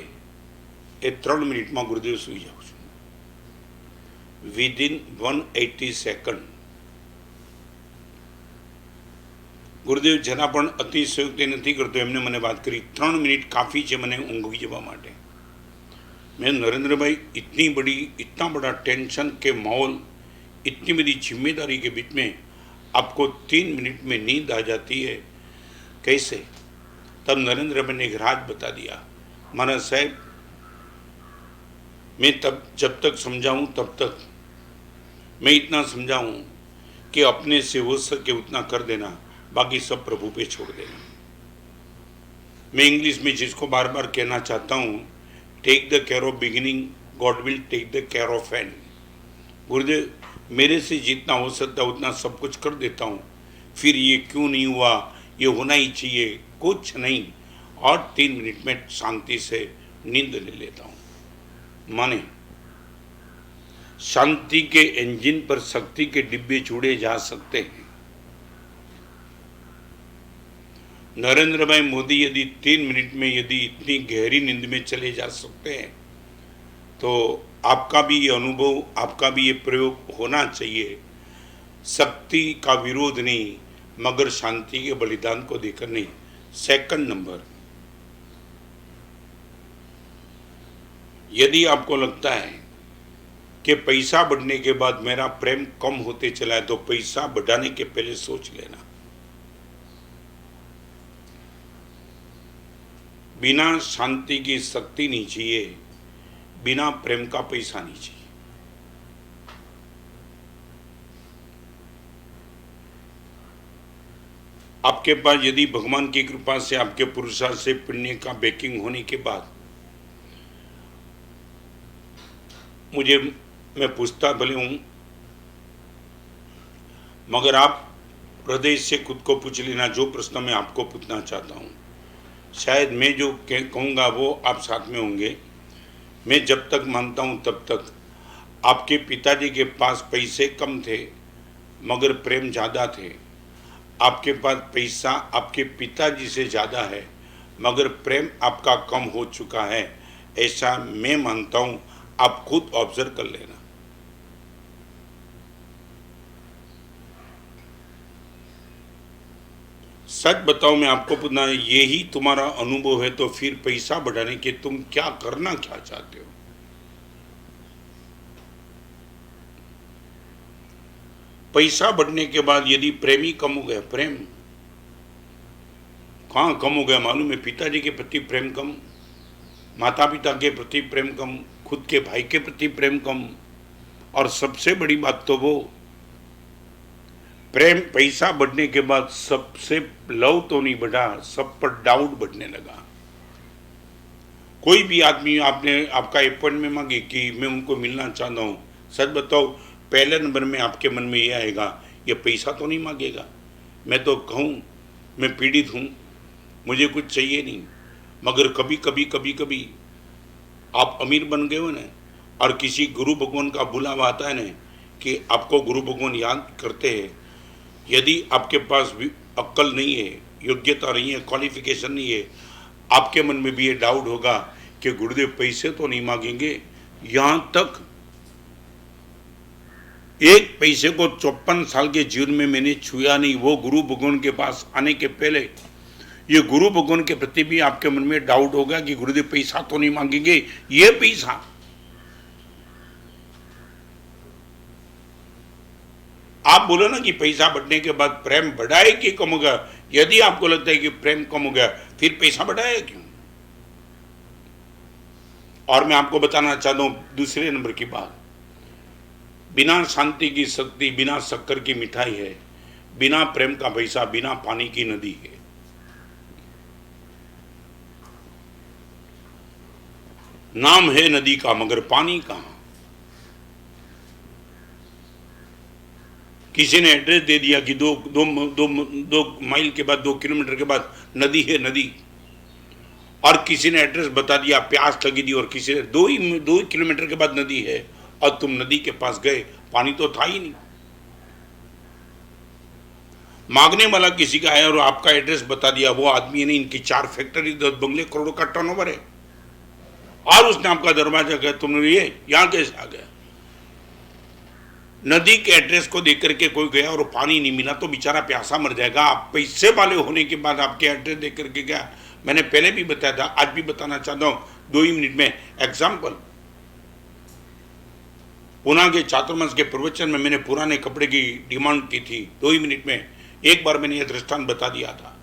ए 3 મિનિટમાં ગુરુદેવ સુઈ જાઉં છું, વિધિન 180 સેકન્ડ। ગુરુદેવ જરા પણ અતિશયોક્તિ નથી કરતો, એમને મને વાત કરી, 3 મિનિટ કાફી છે મને ઊંઘી જવા માટે। मैं नरेंद्र भाई, इतनी बड़ी, इतना बड़ा टेंशन के माहौल, इतनी बड़ी जिम्मेदारी के बीच में आपको 3 मिनट में नींद आ जाती है, कैसे। तब नरेंद्र भाई ने एक राज बता दिया, महाराज साहब, मैं तब जब तक समझाऊं तब तक, मैं इतना समझाऊं कि अपने से हो सके उतना कर देना, बाकी सब प्रभु पे छोड़ देना। मैं इंग्लिश में जिसको बार बार कहना चाहता हूं, take the care of beginning, God will take the care of end. Gurudev, मेरे से जितना हो सकता है उतना सब कुछ कर देता हूँ, फिर ये क्यों नहीं हुआ, ये होना ही चाहिए, कुछ नहीं, और 3 मिनट में शांति से नींद ले लेता हूँ। माने, शांति के इंजन पर शक्ति के डिब्बे जुड़े जा सकते हैं। नरेंद्र भाई मोदी यदि 3 मिनट में यदि इतनी गहरी नींद में चले जा सकते हैं, तो आपका भी ये अनुभव, आपका भी ये प्रयोग होना चाहिए। शक्ति का विरोध नहीं मगर शांति के बलिदान को देकर नहीं। सेकंड नंबर, यदि आपको लगता है कि पैसा बढ़ने के बाद मेरा प्रेम कम होते चला है, तो पैसा बढ़ाने के पहले सोच लेना। बिना शांति की शक्ति नहीं चाहिए, बिना प्रेम का पैसा नहीं चाहिए। आपके पास यदि भगवान की कृपा से, आपके पुरुषार्थ से, पुण्य का बैकिंग होने के बाद, मैं पूछता भले हूं, मगर आप हृदय से खुद को पूछ लेना, जो प्रश्न मैं आपको पूछना चाहता हूं, शायद मैं जो कहूँगा वो आप साथ में होंगे। मैं जब तक मानता हूँ तब तक आपके पिताजी के पास पैसे कम थे मगर प्रेम ज़्यादा थे। आपके पास पैसा आपके पिताजी से ज़्यादा है मगर प्रेम आपका कम हो चुका है, ऐसा मैं मानता हूँ। आप खुद ऑब्जर्व कर लेना। सच बताओ, मैं आपको पूछना, यही तुम्हारा अनुभव है तो फिर पैसा बढ़ाने के तुम क्या करना क्या चाहते हो? पैसा बढ़ने के बाद यदि प्रेमी कम हो गया, प्रेम कहाँ कम हो गया मालूम है? पिताजी के प्रति प्रेम कम, माता पिता के प्रति प्रेम कम, खुद के भाई के प्रति प्रेम कम, और सबसे बड़ी बात तो वो प्रेम पैसा बढ़ने के बाद सबसे लव तो नहीं बढ़ा, सब पर डाउट बढ़ने लगा। कोई भी आदमी आपने आपका अपॉइंटमेंट मांगी कि मैं उनको मिलना चाहता हूँ, सच बताओ पहले नंबर में आपके मन में ये आएगा, ये पैसा तो नहीं मांगेगा। मैं तो कहूँ मैं पीड़ित हूँ, मुझे कुछ चाहिए नहीं, मगर कभी कभी कभी कभी आप अमीर बन गए हो ना, और किसी गुरु भगवान का बुलावा आता है ना कि आपको गुरु भगवान याद करते हैं। यदि आपके पास भी अक्ल नहीं है, योग्यता नहीं है, क्वालिफिकेशन नहीं है, आपके मन में भी ये डाउट होगा कि गुरुदेव पैसे तो नहीं मांगेंगे। यहाँ तक एक पैसे को 54 साल के जीवन में मैंने छुआ नहीं। वो गुरु भगवान के पास आने के पहले ये गुरु भगवान के प्रति भी आपके मन में डाउट होगा कि गुरुदेव पैसा तो नहीं मांगेंगे। ये पैसा आप बोलो ना कि पैसा बढ़ने के बाद प्रेम बढ़ा है कि कम हो गया। यदि आपको लगता है कि प्रेम कम हो गया, फिर पैसा बढ़ाया क्यों? और मैं आपको बताना चाहता हूं दूसरे नंबर की बात, बिना शांति की शक्ति, बिना शक्कर की मिठाई है, बिना प्रेम का पैसा, बिना पानी की नदी है। नाम है नदी का मगर पानी कहां? किसी ने एड्रेस दे दिया कि दो माइल के बाद, 2 किलोमीटर के बाद नदी है नदी, और किसी ने एड्रेस बता दिया, प्यास लगी थी, और किसी ने 2 किलोमीटर के बाद नदी है, और तुम नदी के पास गए, पानी तो था ही नहीं। मांगने वाला किसी का है और आपका एड्रेस बता दिया, वो आदमी ने इनकी 4 फैक्ट्री, 10 बंगले, करोड़ों का टर्नओवर है, और उसने आपका दरवाजा गया, तुमने ये यहां कैसे आ गया? नदी के एड्रेस को देख करके कोई गया और पानी नहीं मिला तो बेचारा प्यासा मर जाएगा। आप पैसे वाले होने के बाद आपके एड्रेस देख करके गया। मैंने पहले भी बताया था, आज भी बताना चाहता हूं 2 ही मिनट में। एग्जाम्पल, पुणे के चातुर्मास के प्रवचन में मैंने पुराने कपड़े की डिमांड की थी। 2 ही मिनट में एक बार मैंने यह दृष्टांत बता दिया था,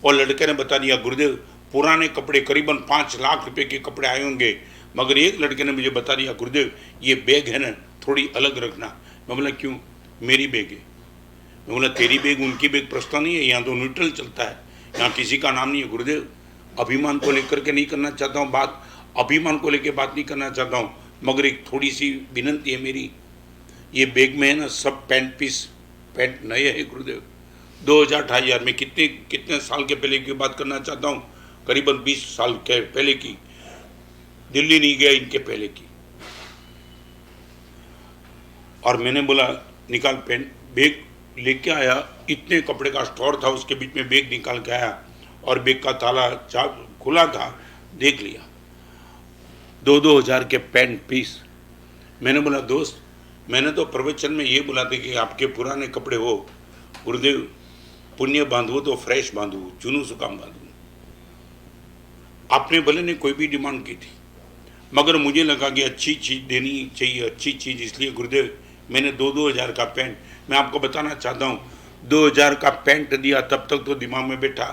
और लड़के ने बता दिया, गुरुदेव पुराने कपड़े करीबन 5 लाख रुपए के कपड़े आए होंगे। मगर एक लड़के ने मुझे बता दिया, गुरुदेव ये बैग है ना, थोड़ी अलग रखना। मैं बोला क्यों? मेरी बैग है। मैं बोला तेरी बैग उनकी बैग प्रश्न नहीं है, यहाँ तो न्यूट्रल चलता है, यहाँ किसी का नाम नहीं है। गुरुदेव अभिमान को लेकर के नहीं करना चाहता हूँ बात, अभिमान को लेकर बात नहीं करना चाहता हूँ, मगर एक थोड़ी सी विनंती है मेरी। ये बैग में है ना सब पैंट पीस, पैंट नए है गुरुदेव, 2000-2500 में। कितने साल के पहले की बात करना चाहता हूँ, करीबन 20 साल के पहले की, दिल्ली नहीं गया इनके पहले की। और मैंने बोला निकाल पैंट, बैग लेके आया, इतने कपड़े का स्टोर था, उसके बीच में बैग निकाल के आया, और बैग का ताला खुला था, देख लिया 2-2 हजार के पैंट पीस। मैंने बोला दोस्त, मैंने तो प्रवचन में ये बोला था कि आपके पुराने कपड़े हो गुरुदेव, पुण्य बांधो तो फ्रेश बांधो, चुनू सुकाम बांधो। आपने भले ने कोई भी डिमांड की थी, मगर मुझे लगा कि अच्छी चीज़ देनी चाहिए, अच्छी चीज़, इसलिए गुरुदेव मैंने 2-2 हजार का पैंट, मैं आपको बताना चाहता हूँ 2 हजार का पैंट दिया, तब तक तो दिमाग में बैठा,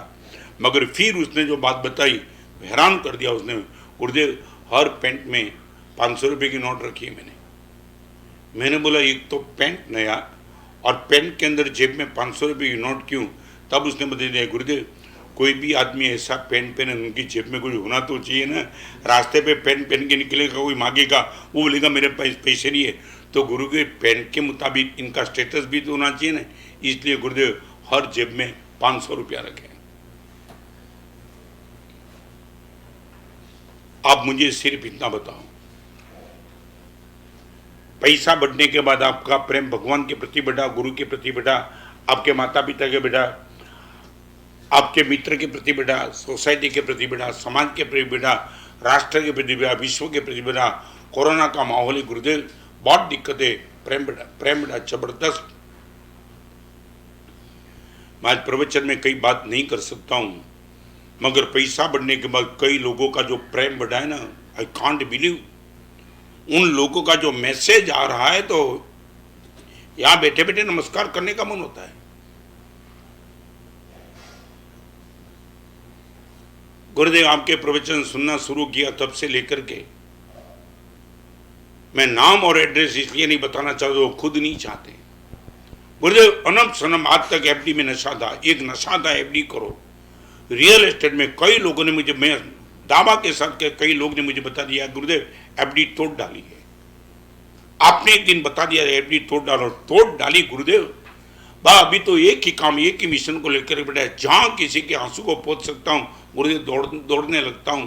मगर फिर उसने जो बात बताई हैरान कर दिया उसने। गुरुदेव हर पैंट में 500 रुपये की नोट रखी है मैंने बोला एक तो पैंट नया, और पैंट के अंदर जेब में 500 रुपये की नोट क्यों? तब उसने बता दिया, गुरुदेव कोई भी आदमी ऐसा पैंट पहने, उनकी जेब में कोई होना तो चाहिए ना। रास्ते पे पैंट पहन के निकलेगा, कोई मांगेगा, वो बोलेगा मेरे पास पैसे नहीं है, तो गुरु के पैंट के मुताबिक इनका स्टेटस भी तो होना चाहिए ना। इसलिए गुरुदेव हर जेब में 500 रुपया रखें। आप मुझे सिर्फ इतना बताओ, पैसा बढ़ने के बाद आपका प्रेम भगवान के प्रति बढ़ा, गुरु के प्रति बढ़ा, आपके माता पिता के बढ़ा, आपके मित्र के प्रति बढ़ा, सोसाइटी के प्रति बढ़ा, समाज के प्रति बढ़ा, राष्ट्र के प्रति बढ़ा, विश्व के प्रति बढ़ा, कोरोना का माहौल है गुरुदेव, बहुत दिक्कत है, प्रेम बड़ा जबरदस्त। मैं आज प्रवचन में कई बात नहीं कर सकता हूं, मगर पैसा बढ़ने के बाद कई लोगों का जो प्रेम बढ़ा है ना, आई कांट बिलीव। उन लोगों का जो मैसेज आ रहा है तो यहां बैठे बैठे नमस्कार करने का मन होता है। गुरुदेव आपके प्रवचन सुनना शुरू किया तब से लेकर के, मैं नाम और एड्रेस इसलिए नहीं बताना चाहता, वो खुद नहीं चाहते। गुरुदेव अनंत सनम आज तक एफडी में नशा था, एक नशा था एफडी करो। रियल एस्टेट में कई लोगों ने मुझे, मैं दावा के साथ के कई लोग ने मुझे बता दिया गुरुदेव एफडी तोड़ डाली है। आपने एक दिन बता दिया एफडी तोड़ डालो, तोड़ डाली गुरुदेव। अभी तो एक ही काम, एक ही मिशन को लेकर बैठा, जहां किसी के आंसू को पोंछ सकता हूं गुरुदेव दौड़ने लगता हूं।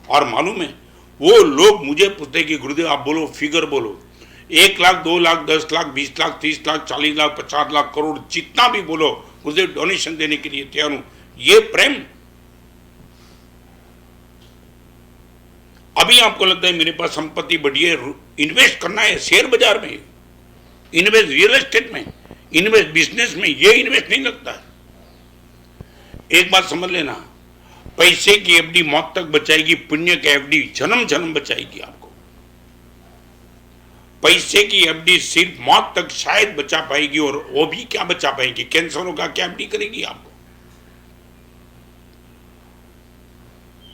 और मालूम है वो लोग मुझे पूछते कि गुरुदेव आप बोलो, फिगर बोलो, 1 लाख 2 लाख 10 लाख 20 लाख 30 लाख 40 लाख 50 लाख करोड़ जितना भी बोलो गुरुदेव डोनेशन देने के लिए तैयार हूं। ये प्रेम। अभी आपको लगता है मेरे पास संपत्ति बढ़ी है, इन्वेस्ट करना है शेयर बाजार में, इन्वेस्ट रियल एस्टेट में, इन्वेस्ट बिजनेस में, ये इन्वेस्ट नहीं लगता है। एक बात समझ लेना, पैसे की एफडी मौत तक बचाएगी, पुण्य की एफडी जन्म जन्म बचाएगी आपको। पैसे की एफडी सिर्फ मौत तक शायद बचा पाएगी, और वो भी क्या बचा पाएगी, कैंसर होगा क्या एफडी करेगी आपको।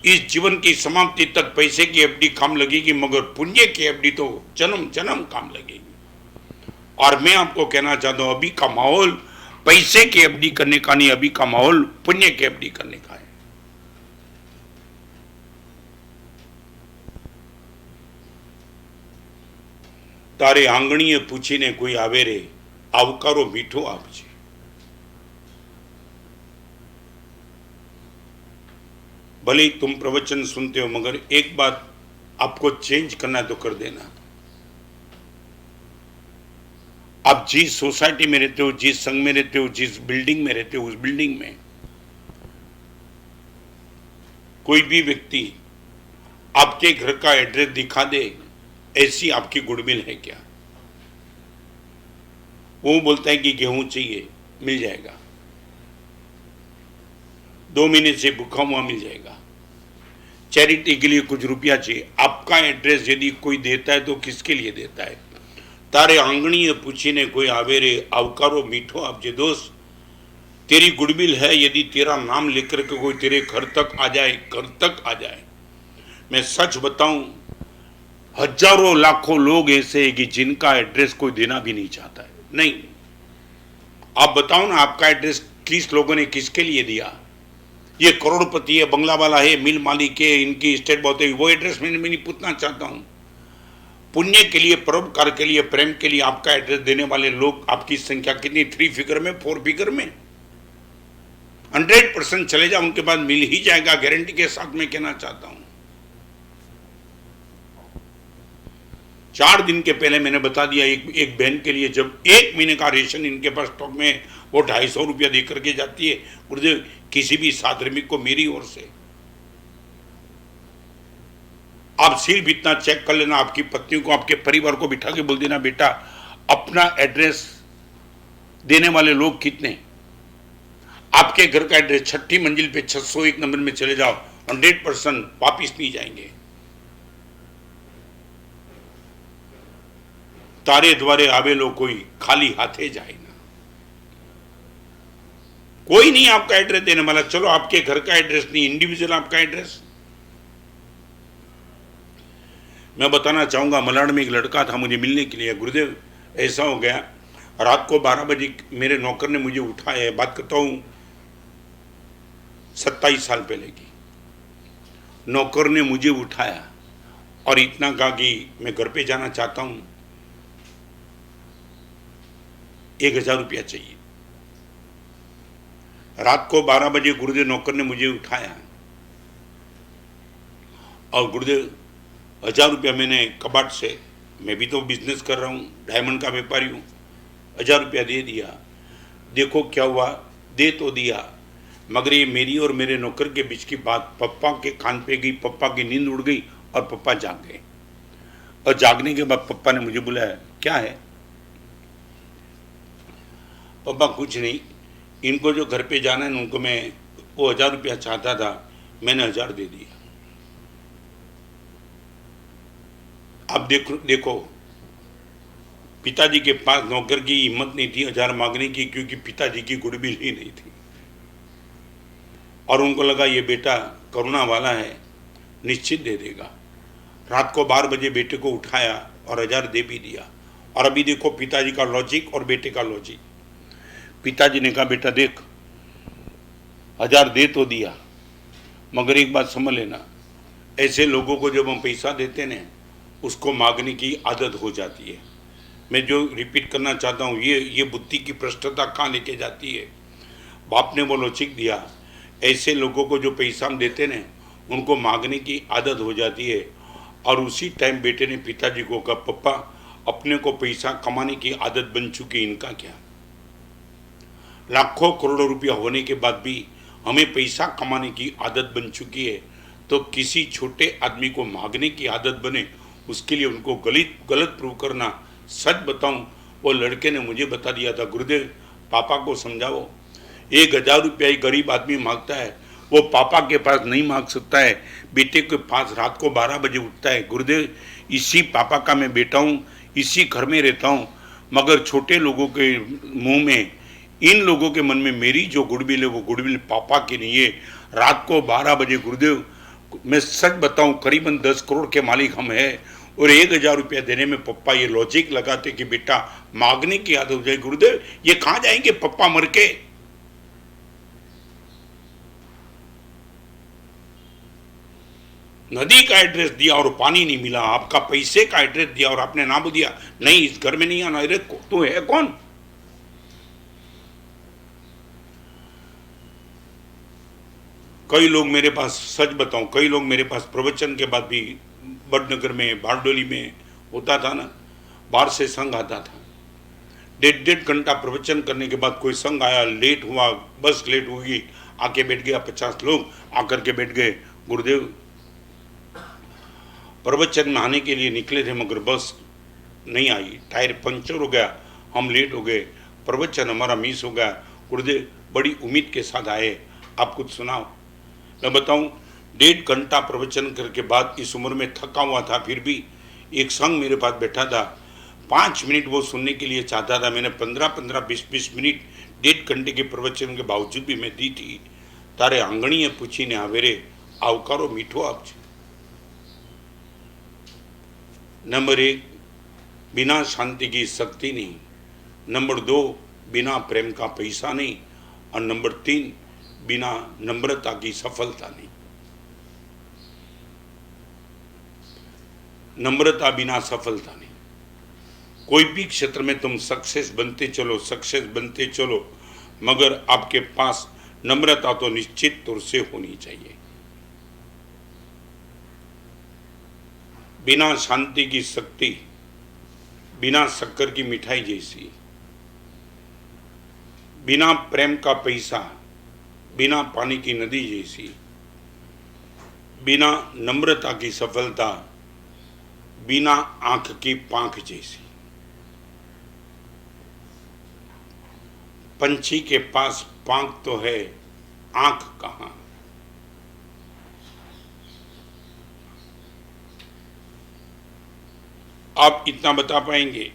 इस जीवन की समाप्ति तक पैसे की एफडी काम लगेगी, मगर पुण्य की एफडी तो जन्म जन्म काम लगेगी। और मैं आपको कहना चाहता हूं अभी का माहौल पैसे की एफडी करने का नहीं, अभी का माहौल पुण्य की एफडी करने का है। तारे आंगणीए पूछीने कोई आवे रे, आवकारो मीठो आपजे। भले ही तुम प्रवचन सुनते हो, मगर एक बात आपको चेंज करना है तो कर देना। आप जिस सोसाइटी में रहते हो, जिस संघ में रहते हो, जिस बिल्डिंग में रहते हो, उस बिल्डिंग में कोई भी व्यक्ति आपके घर का एड्रेस दिखा दे, ऐसी आपकी गुडविल है क्या? वो बोलता है कि गेहूं चाहिए, मिल जाएगा, 2 महीने से भूखा हुआ मिल जाएगा। चैरिटी के लिए कुछ रुपया चाहिए, आपका एड्रेस यदि कोई देता है तो किसके लिए देता है? तारे आंगणी पूछीने कोई आवे रे, आवकारो मीठो आपजे। दोस्त तेरी गुडविल है, यदि तेरा नाम लेकर के कोई तेरे घर तक आ जाए, घर तक आ जाए, मैं सच बताऊं हजारों लाखों लोग ऐसे हैं कि जिनका एड्रेस कोई देना भी नहीं चाहता है। नहीं, आप बताओ ना आपका एड्रेस किस लोगों ने किसके लिए दिया? ये करोड़पति है, बंगला वाला है, मिल मालिक है, इनकी स्टेट बहुत है, वो एड्रेस मैं नहीं पूछना चाहता हूं। पुण्य के लिए, परोपकार के लिए, प्रेम के लिए आपका एड्रेस देने वाले लोग आपकी संख्या कितनी? 3 फिगर में, 4 फिगर में? 100% चले जाओ, उनके बाद मिल ही जाएगा, गारंटी के साथ मैं कहना चाहता हूं। 4 दिन के पहले मैंने बता दिया, एक बहन के लिए जब 1 महीने का रेशन इनके पास स्टॉक में, वो 250 रुपया दे करके जाती है। गुरुदेव किसी भी साधर्मिक को मेरी ओर से आप सिर्फ इतना चेक कर लेना, आपकी पत्नी को, आपके परिवार को बिठा के बोल देना, बेटा अपना एड्रेस देने वाले लोग कितने, आपके घर का एड्रेस 6ठी मंजिल पे 601 नंबर में चले जाओ, 100% वापिस नहीं जाएंगे। तारे द्वारे आवे लो, कोई खाली हाथे जाए ना। कोई नहीं आपका एड्रेस देने वाला। चलो आपके घर का एड्रेस नहीं, इंडिविजुअल आपका एड्रेस। मैं बताना चाहूंगा, मलाड में एक लड़का था मुझे मिलने के लिए। गुरुदेव ऐसा हो गया, रात को 12 बजे मेरे नौकर ने मुझे उठाया, बात करता हूं 27 साल पहले की। नौकर ने मुझे उठाया और इतना कहा कि मैं घर पे जाना चाहता हूं, 1000 रुपया चाहिए। रात को 12 बजे गुरुदेव नौकर ने मुझे उठाया और गुरुदेव 1000 रुपया मैंने कबाट से, मैं भी तो बिजनेस कर रहा हूँ, डायमंड का व्यापारी हूँ, 1000 रुपया दे दिया। देखो क्या हुआ, दे तो दिया, मगर ये मेरी और मेरे नौकर के बीच की बात पप्पा के कान पे गई, पप्पा की नींद उड़ गई और पप्पा जाग गए। और जागने के बाद पप्पा ने मुझे बुलाया, क्या है? पापा कुछ नहीं, इनको जो घर पे जाना है उनको मैं वो 1000 रुपया चाहता था, मैंने 1000 दे दिया। अब देखो पिताजी के पास नौकर की हिम्मत नहीं थी 1000 मांगने की, क्योंकि पिताजी की गुडविल ही नहीं थी, और उनको लगा ये बेटा करुणा वाला है, निश्चित दे देगा। रात को 12 बजे बेटे को उठाया और 1000 दे भी दिया। और अभी देखो पिताजी का लॉजिक और बेटे का लॉजिक। पिताजी ने कहा बेटा देख 1000 दे तो दिया, मगर एक बात समझ लेना, ऐसे लोगों को जब हम पैसा देते ना उसको मांगने की आदत हो जाती है। मैं जो रिपीट करना चाहता हूँ, ये बुद्धि की भ्रष्टता कहाँ लेके जाती है। बाप ने वो लॉजिक दिया, ऐसे लोगों को जो पैसा हम देते ना उनको मांगने की आदत हो जाती है। और उसी टाइम बेटे ने पिताजी को कहा पप्पा अपने को पैसा कमाने की आदत बन चुकी, इनका क्या? लाखों करोड़ों रुपया होने के बाद भी हमें पैसा कमाने की आदत बन चुकी है, तो किसी छोटे आदमी को मांगने की आदत बने उसके लिए उनको गलत प्रूव करना। सच बताऊं, वो लड़के ने मुझे बता दिया था, गुरुदेव पापा को समझाओ, 1000 रुपया ही गरीब आदमी मांगता है, वो पापा के पास नहीं मांग सकता है, बेटे के पास रात को 12 बजे उठता है। गुरुदेव इसी पापा का मैं बेटा हूँ, इसी घर में रहता हूँ, मगर छोटे लोगों के मुंह में, इन लोगों के मन में मेरी जो गुडविल है वो गुडविल पापा की नहीं है। रात को 12 बजे गुरुदेव मैं सच बताऊं करीबन 10 करोड़ के मालिक हम हैं, और 1000 रुपया देने में पप्पा ये लॉजिक लगाते कि बेटा मांगने की आदत हो जाए। गुरुदेव ये कहाँ जाएंगे पप्पा मर के? नदी का एड्रेस दिया और पानी नहीं मिला, आपका पैसे का एड्रेस दिया और आपने नाम दिया नहीं इस घर में नहीं आना। अरे तू है कौन? कई लोग मेरे पास, सच बताऊं, कई लोग मेरे पास प्रवचन के बाद भी, बड़नगर में बारडोली में होता था ना, बाहर से संघ आता था, 1.5 घंटा प्रवचन करने के बाद कोई संघ आया, लेट हुआ, बस लेट हुई, आके बैठ गया, 50 लोग आकर के बैठ गए। गुरुदेव प्रवचन में आने के लिए निकले थे मगर बस नहीं आई, टायर पंचर हो गया, हम लेट हो गए, प्रवचन हमारा मिस हो गया। गुरुदेव बड़ी उम्मीद के साथ आए, आप कुछ सुनाओ। मैं बताऊं 1.5 घंटा प्रवचन करके बाद इस उम्र में थका हुआ था, फिर भी एक संघ मेरे पास बैठा था, 5 मिनट वो सुनने के लिए चाहता था। मैंने 15-15, 20-20 मिनट 1.5 घंटे के प्रवचन के बावजूद भी मैं दी थी। तारे आंगणीए पूछीने आवेरे आवकारो मीठो आप। नंबर 1 बिना शांति की शक्ति नहीं, नंबर 2 बिना प्रेम का पैसा नहीं, और नंबर 3 बिना नम्रता की सफलता नहीं। नम्रता बिना सफलता नहीं। कोई भी क्षेत्र में तुम सक्सेस बनते चलो, मगर आपके पास नम्रता तो निश्चित तौर से होनी चाहिए। बिना शांति की शक्ति बिना शक्कर की मिठाई जैसी, बिना प्रेम का पैसा बिना पानी की नदी जैसी, बिना नम्रता की सफलता बिना आंख की पांख जैसी। पंछी के पास पांख तो है, आंख कहां? आप इतना बता पाएंगे?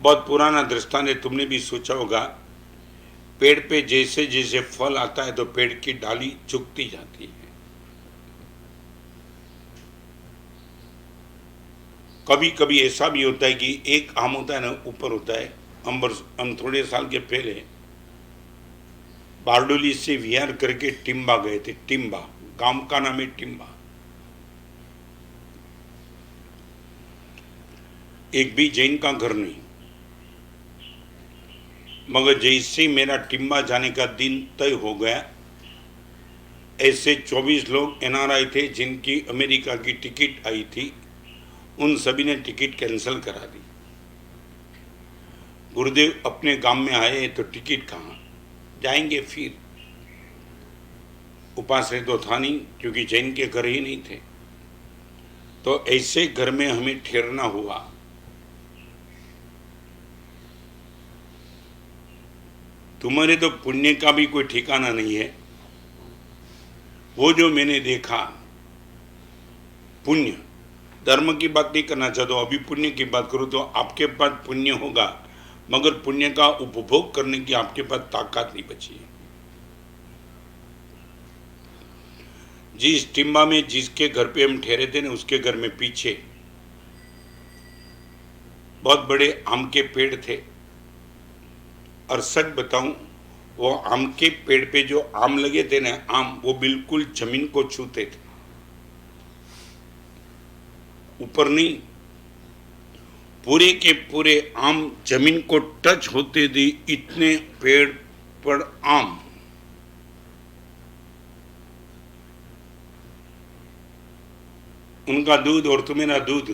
बहुत पुराना दृष्टांत है, तुमने भी सोचा होगा, पेड़ पे जैसे जैसे फल आता है तो पेड़ की डाली झुकती जाती है। कभी कभी ऐसा भी होता है कि एक आम होता है ना, ऊपर होता है। हम थोड़े साल के पहले बारडोली से विहार करके टिम्बा गए थे। टिम्बा गांव का नाम है टिम्बा। एक भी जैन का घर नहीं, मगर जैसे मेरा टिम्बा जाने का दिन तय हो गया, ऐसे 24 लोग एनआरआई थे जिनकी अमेरिका की टिकट आई थी, उन सभी ने टिकट कैंसिल करा दी। गुरुदेव अपने गांव में आए तो टिकट कहाँ जाएंगे? फिर उपास तो था नहीं, क्योंकि जैन के घर ही नहीं थे। तो ऐसे घर में हमें ठहरना हुआ। तुम्हारे तो पुण्य का भी कोई ठिकाना नहीं है। वो जो मैंने देखा, पुण्य, धर्म की बात नहीं करना चाहता हूं, अभी पुण्य की बात करूं तो आपके पास पुण्य होगा, मगर पुण्य का उपभोग करने की आपके पास ताकत नहीं बची है। जिस टिम्बा में जिसके घर पे हम ठहरे थे ना, उसके घर में पीछे बहुत बड़े आम के पेड़ थे, और सच बताऊं, वो आम के पेड़ पे जो आम लगे थे ना, आम वो बिल्कुल जमीन को छूते थे, ऊपर नहीं, पूरे के पूरे आम जमीन को टच होते थे, इतने पेड़ पर आम। उनका दूध और तुम्हारा दूध।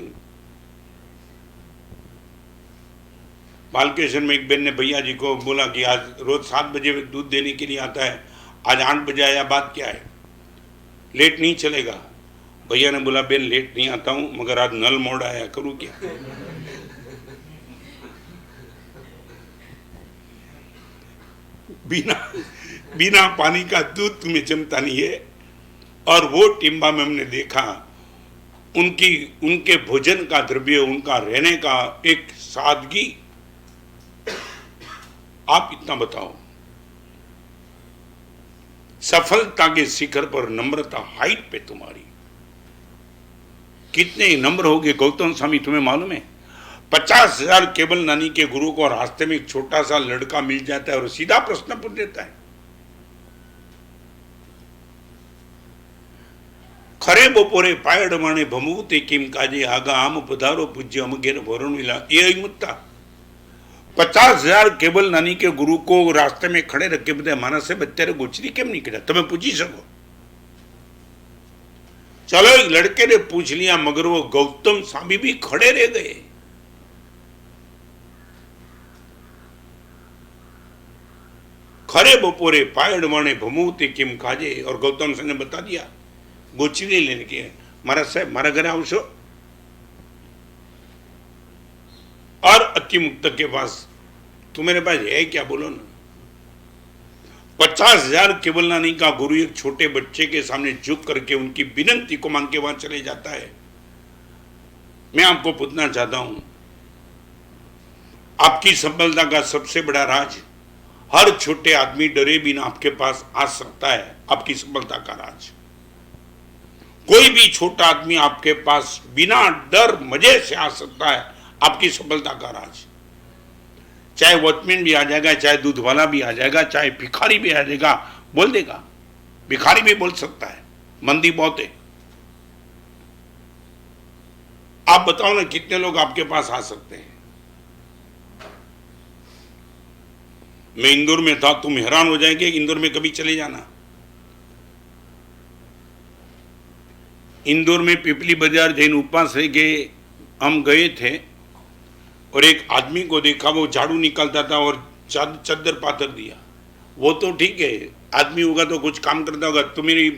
बालकेश्वर में एक बहन ने भैया जी को बोला कि आज रोज 7 बजे दूध देने के लिए आता है, आज 8 बजे आया, बात क्या है, लेट नहीं चलेगा। भैया ने बोला बहन लेट नहीं आता हूं, मगर आज नल मोड़ आया, करूं क्या। बिना पानी का दूध तुम्हें जमता नहीं है। और वो टिम्बा में हमने देखा, उनके भोजन का द्रव्य, उनका रहने का एक सादगी। आप इतना बताओ, सफलता के शिखर पर नम्रता, हाइट पे तुम्हारी कितने नम्र होगे गौतम स्वामी, तुम्हें मालूम है? 50,000 केवल नानी के गुरु को रास्ते में एक छोटा सा लड़का मिल जाता है और सीधा प्रश्न पूछ देता है, खरे बपोरे पायड़ माने भमूते किम काजे, आगा आम पधारो पूज्य अमगेर भरण मिला। ये मुत्ता 50,000 केवल नानी के गुरु को रास्ते में खड़े रख के बताया, मानस से बच्चे गोचरी केम नहीं किया, तुम्हें पूछी सको। चलो एक लड़के ने पूछ लिया, मगर वो गौतम स्वामी भी खड़े रह गए। खरे बपोरे पायड़ माने भमूते किम काजे, और गौतम स्वामी ने बता दिया गोचरी लेने की है, महाराज साहब मारा घर आवशो। और अति मुक्त के पास तुम्हारे पास है क्या, बोलो ना। 50,000 केवल नानी का गुरु एक छोटे बच्चे के सामने झुक करके उनकी विनंती को मांग के वहां चले जाता है। मैं आपको पूछना चाहता हूं, आपकी सफलता का सबसे बड़ा राज, हर छोटे आदमी डरे बिना आपके पास आ सकता है, आपकी सफलता का राज। कोई भी छोटा आदमी आपके पास बिना डर मजे से आ सकता है, आपकी सफलता का राज। चाहे वॉचमैन भी आ जाएगा, चाहे दूध वाला भी आ जाएगा, चाहे भिखारी भी आ जाएगा, बोल देगा। भिखारी भी बोल सकता है, मंदी बहुत है। आप बताओ ना कितने लोग आपके पास आ सकते हैं। मैं इंदौर में था, तुम हैरान हो जाएंगे, इंदौर में कभी चले जाना। इंदौर में पिपली बाजार जैन उपास के हम गए थे, और एक आदमी को देखा, वो झाड़ू निकालता था और चद्दर पाथर दिया। वो तो ठीक है, आदमी होगा तो कुछ काम करता होगा, तुम मेरी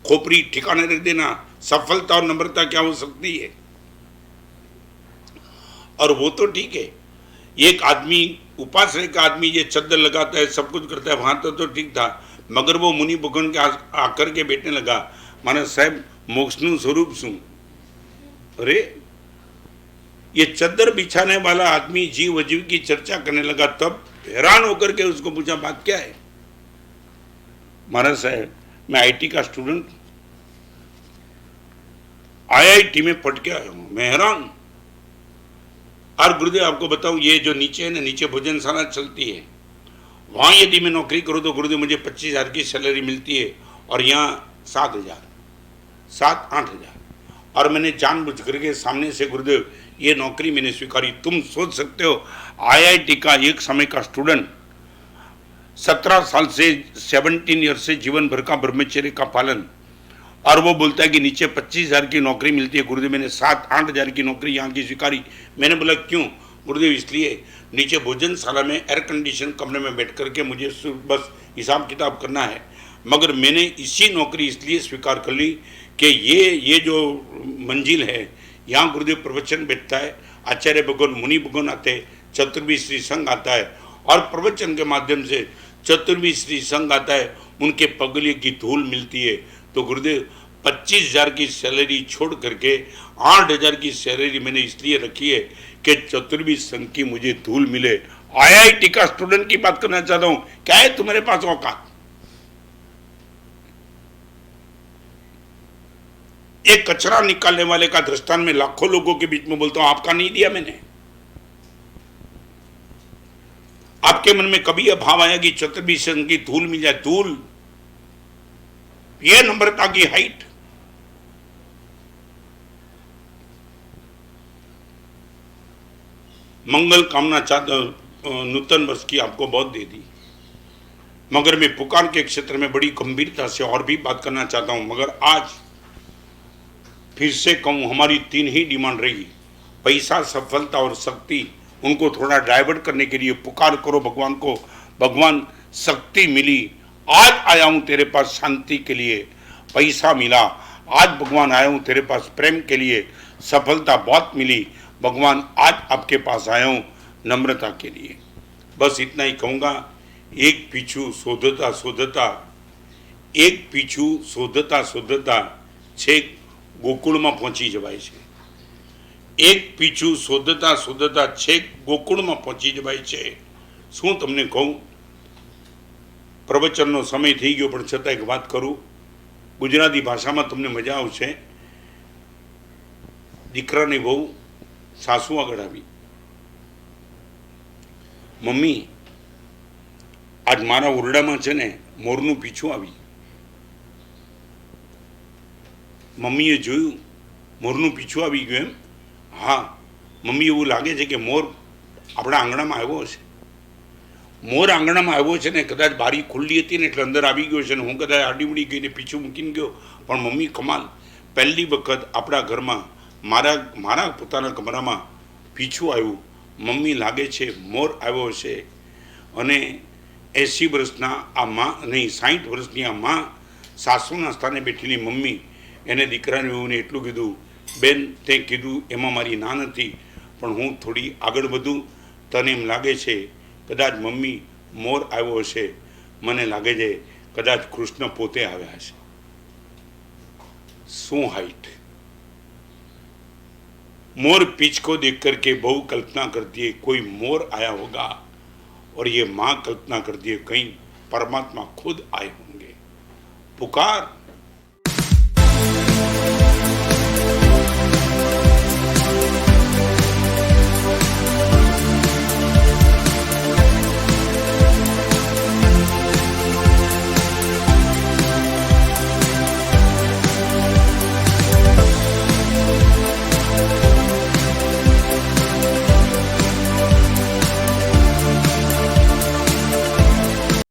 खोपड़ी ठिकाने रख देना। सफलता और नम्रता क्या हो सकती है। और वो तो ठीक है, एक आदमी उपाश्रय का आदमी ये चद्दर लगाता है, सब कुछ करता है, वहां तो ठीक था। मगर वो मुनि भगवान के आकर के बैठने लगा, माने साहब मोक्षनु स्वरूप सु। अरे ये चद्दर बिछाने वाला आदमी जीव अजीव की चर्चा करने लगा। तब हैरान होकर के उसको पूछा बात क्या है। महाराज साहब मैं आईटी का स्टूडेंट, आईआईटी में पढ़ के आया हूं। मैं हैरान। और गुरुदेव आपको बताऊं, ये जो नीचे है ना, नीचे भोजनशाला चलती है, वहां यदि मैं नौकरी करूं तो गुरुदेव मुझे 25,000 की सैलरी मिलती है, और यहाँ 7,000, 7-8,000। और मैंने जानबूझ करके सामने से गुरुदेव ये नौकरी मैंने स्वीकारी। तुम सोच सकते हो, आईआईटी का एक समय का स्टूडेंट 17 साल से 17 ईयर से जीवन भर का ब्रह्मचर्य का पालन, और वो बोलता है कि नीचे 25,000 की नौकरी मिलती है। गुरुदेव मैंने 7-8,000 की नौकरी यहाँ की स्वीकारी। मैंने बोला क्यों? गुरुदेव इसलिए नीचे भोजनशाला में एयर कंडीशन कमरे में बैठ करके मुझे बस हिसाब किताब करना है, मगर मैंने इसी नौकरी इसलिए स्वीकार कर ली कि ये जो मंजिल है, यहाँ गुरुदेव प्रवचन बैठता है, आचार्य भगवान मुनि भगवान आते हैं, चतुर्वी श्री संघ आता है और प्रवचन के माध्यम से चतुर्वी श्री संघ आता है, उनके पगले की धूल मिलती है। तो गुरुदेव 25,000 की सैलरी छोड़ करके 8,000 की सैलरी मैंने इसलिए रखी है कि चतुर्वी संघ की मुझे धूल मिले। IIT का स्टूडेंट की बात करना चाहता हूं, क्या है तुम्हारे पास औकात? एक कचरा निकालने वाले का दृष्टांत में लाखों लोगों के बीच में बोलता हूं, आपका नहीं दिया मैंने। आपके मन में कभी यह भाव आया कि चतुर्वी संघ की धूल मिल जाए? धूल, यह नम्रता की हाइट। मंगल कामना चाहता नूतन वर्ष की आपको बहुत दे दी, मगर मैं पुकार के क्षेत्र में बड़ी गंभीरता से और भी बात करना चाहता हूं। मगर आज फिर से कहूं, हमारी 3 ही डिमांड रही, पैसा, सफलता और शक्ति। उनको थोड़ा डाइवर्ट करने के लिए पुकार करो भगवान को, भगवान शक्ति मिली, आज आया हूं तेरे पास शांति के लिए, पैसा मिला, आज भगवान आया हूं तेरे पास प्रेम के लिए, सफलता बहुत मिली, भगवान आज आपके पास आया हूं नम्रता के लिए। बस इतना ही कहूँगा। एक पीछू शोधता शोधता, एक पीछू शोधता शोधता छेक गोकुळમાં પહોંચી જવાય છે। એક પીછું શોધતા શોધતા છેક ગોકુળમાં પહોંચી જવાય છે। શું તમને કહું, પ્રવચનનો સમય થઈ ગયો પણ છતાં એક વાત કરું, ગુજરાતી ભાષામાં તમને મજા આવશે। દીકરાની વહુ સાસુ આગળ આવી, મમ્મી આજ મારા ઓરડામાં છે ને મોરનું પીછું આવી। મમ્મીએ જોયું મોરનું પીછું આવી ગયું એમ? હા મમ્મી, એવું લાગે છે કે મોર આપણા આંગણામાં આવ્યો હશે। મોર આંગણામાં આવ્યો છે ને, કદાચ બારી ખુલ્લી હતી ને એટલે અંદર આવી ગયો છે ને હું કદાચ આડીમડી ગઈને પીછું મૂકીને ગયો, પણ મમ્મી કમાલ, પહેલી વખત આપણા ઘરમાં મારા પોતાના કમરામાં પીછું આવ્યું। મમ્મી લાગે છે મોર આવ્યો હશે। અને 80 વર્ષના આ માં નહીં, 60 વર્ષની આ માં સાસુના સ્થાને બેઠેલી મમ્મી એને દીકરાની વહુને એટલું કીધું, બેન તે કીધું એમાં મારી ના નથી, પણ હું થોડી આગળ વધું, તને એમ લાગે છે કદાચ મમ્મી મોર આવ્યો હશે, મને લાગે છે કદાચ કૃષ્ણ પોતે આવ્યા હશે। શું હાઈટ! मोर पीछ को देख करके बहू कल्पना करती है कोई मोर आया होगा, और ये माँ कल्पना करती है कहीं परमात्मा खुद आए होंगे। पुकार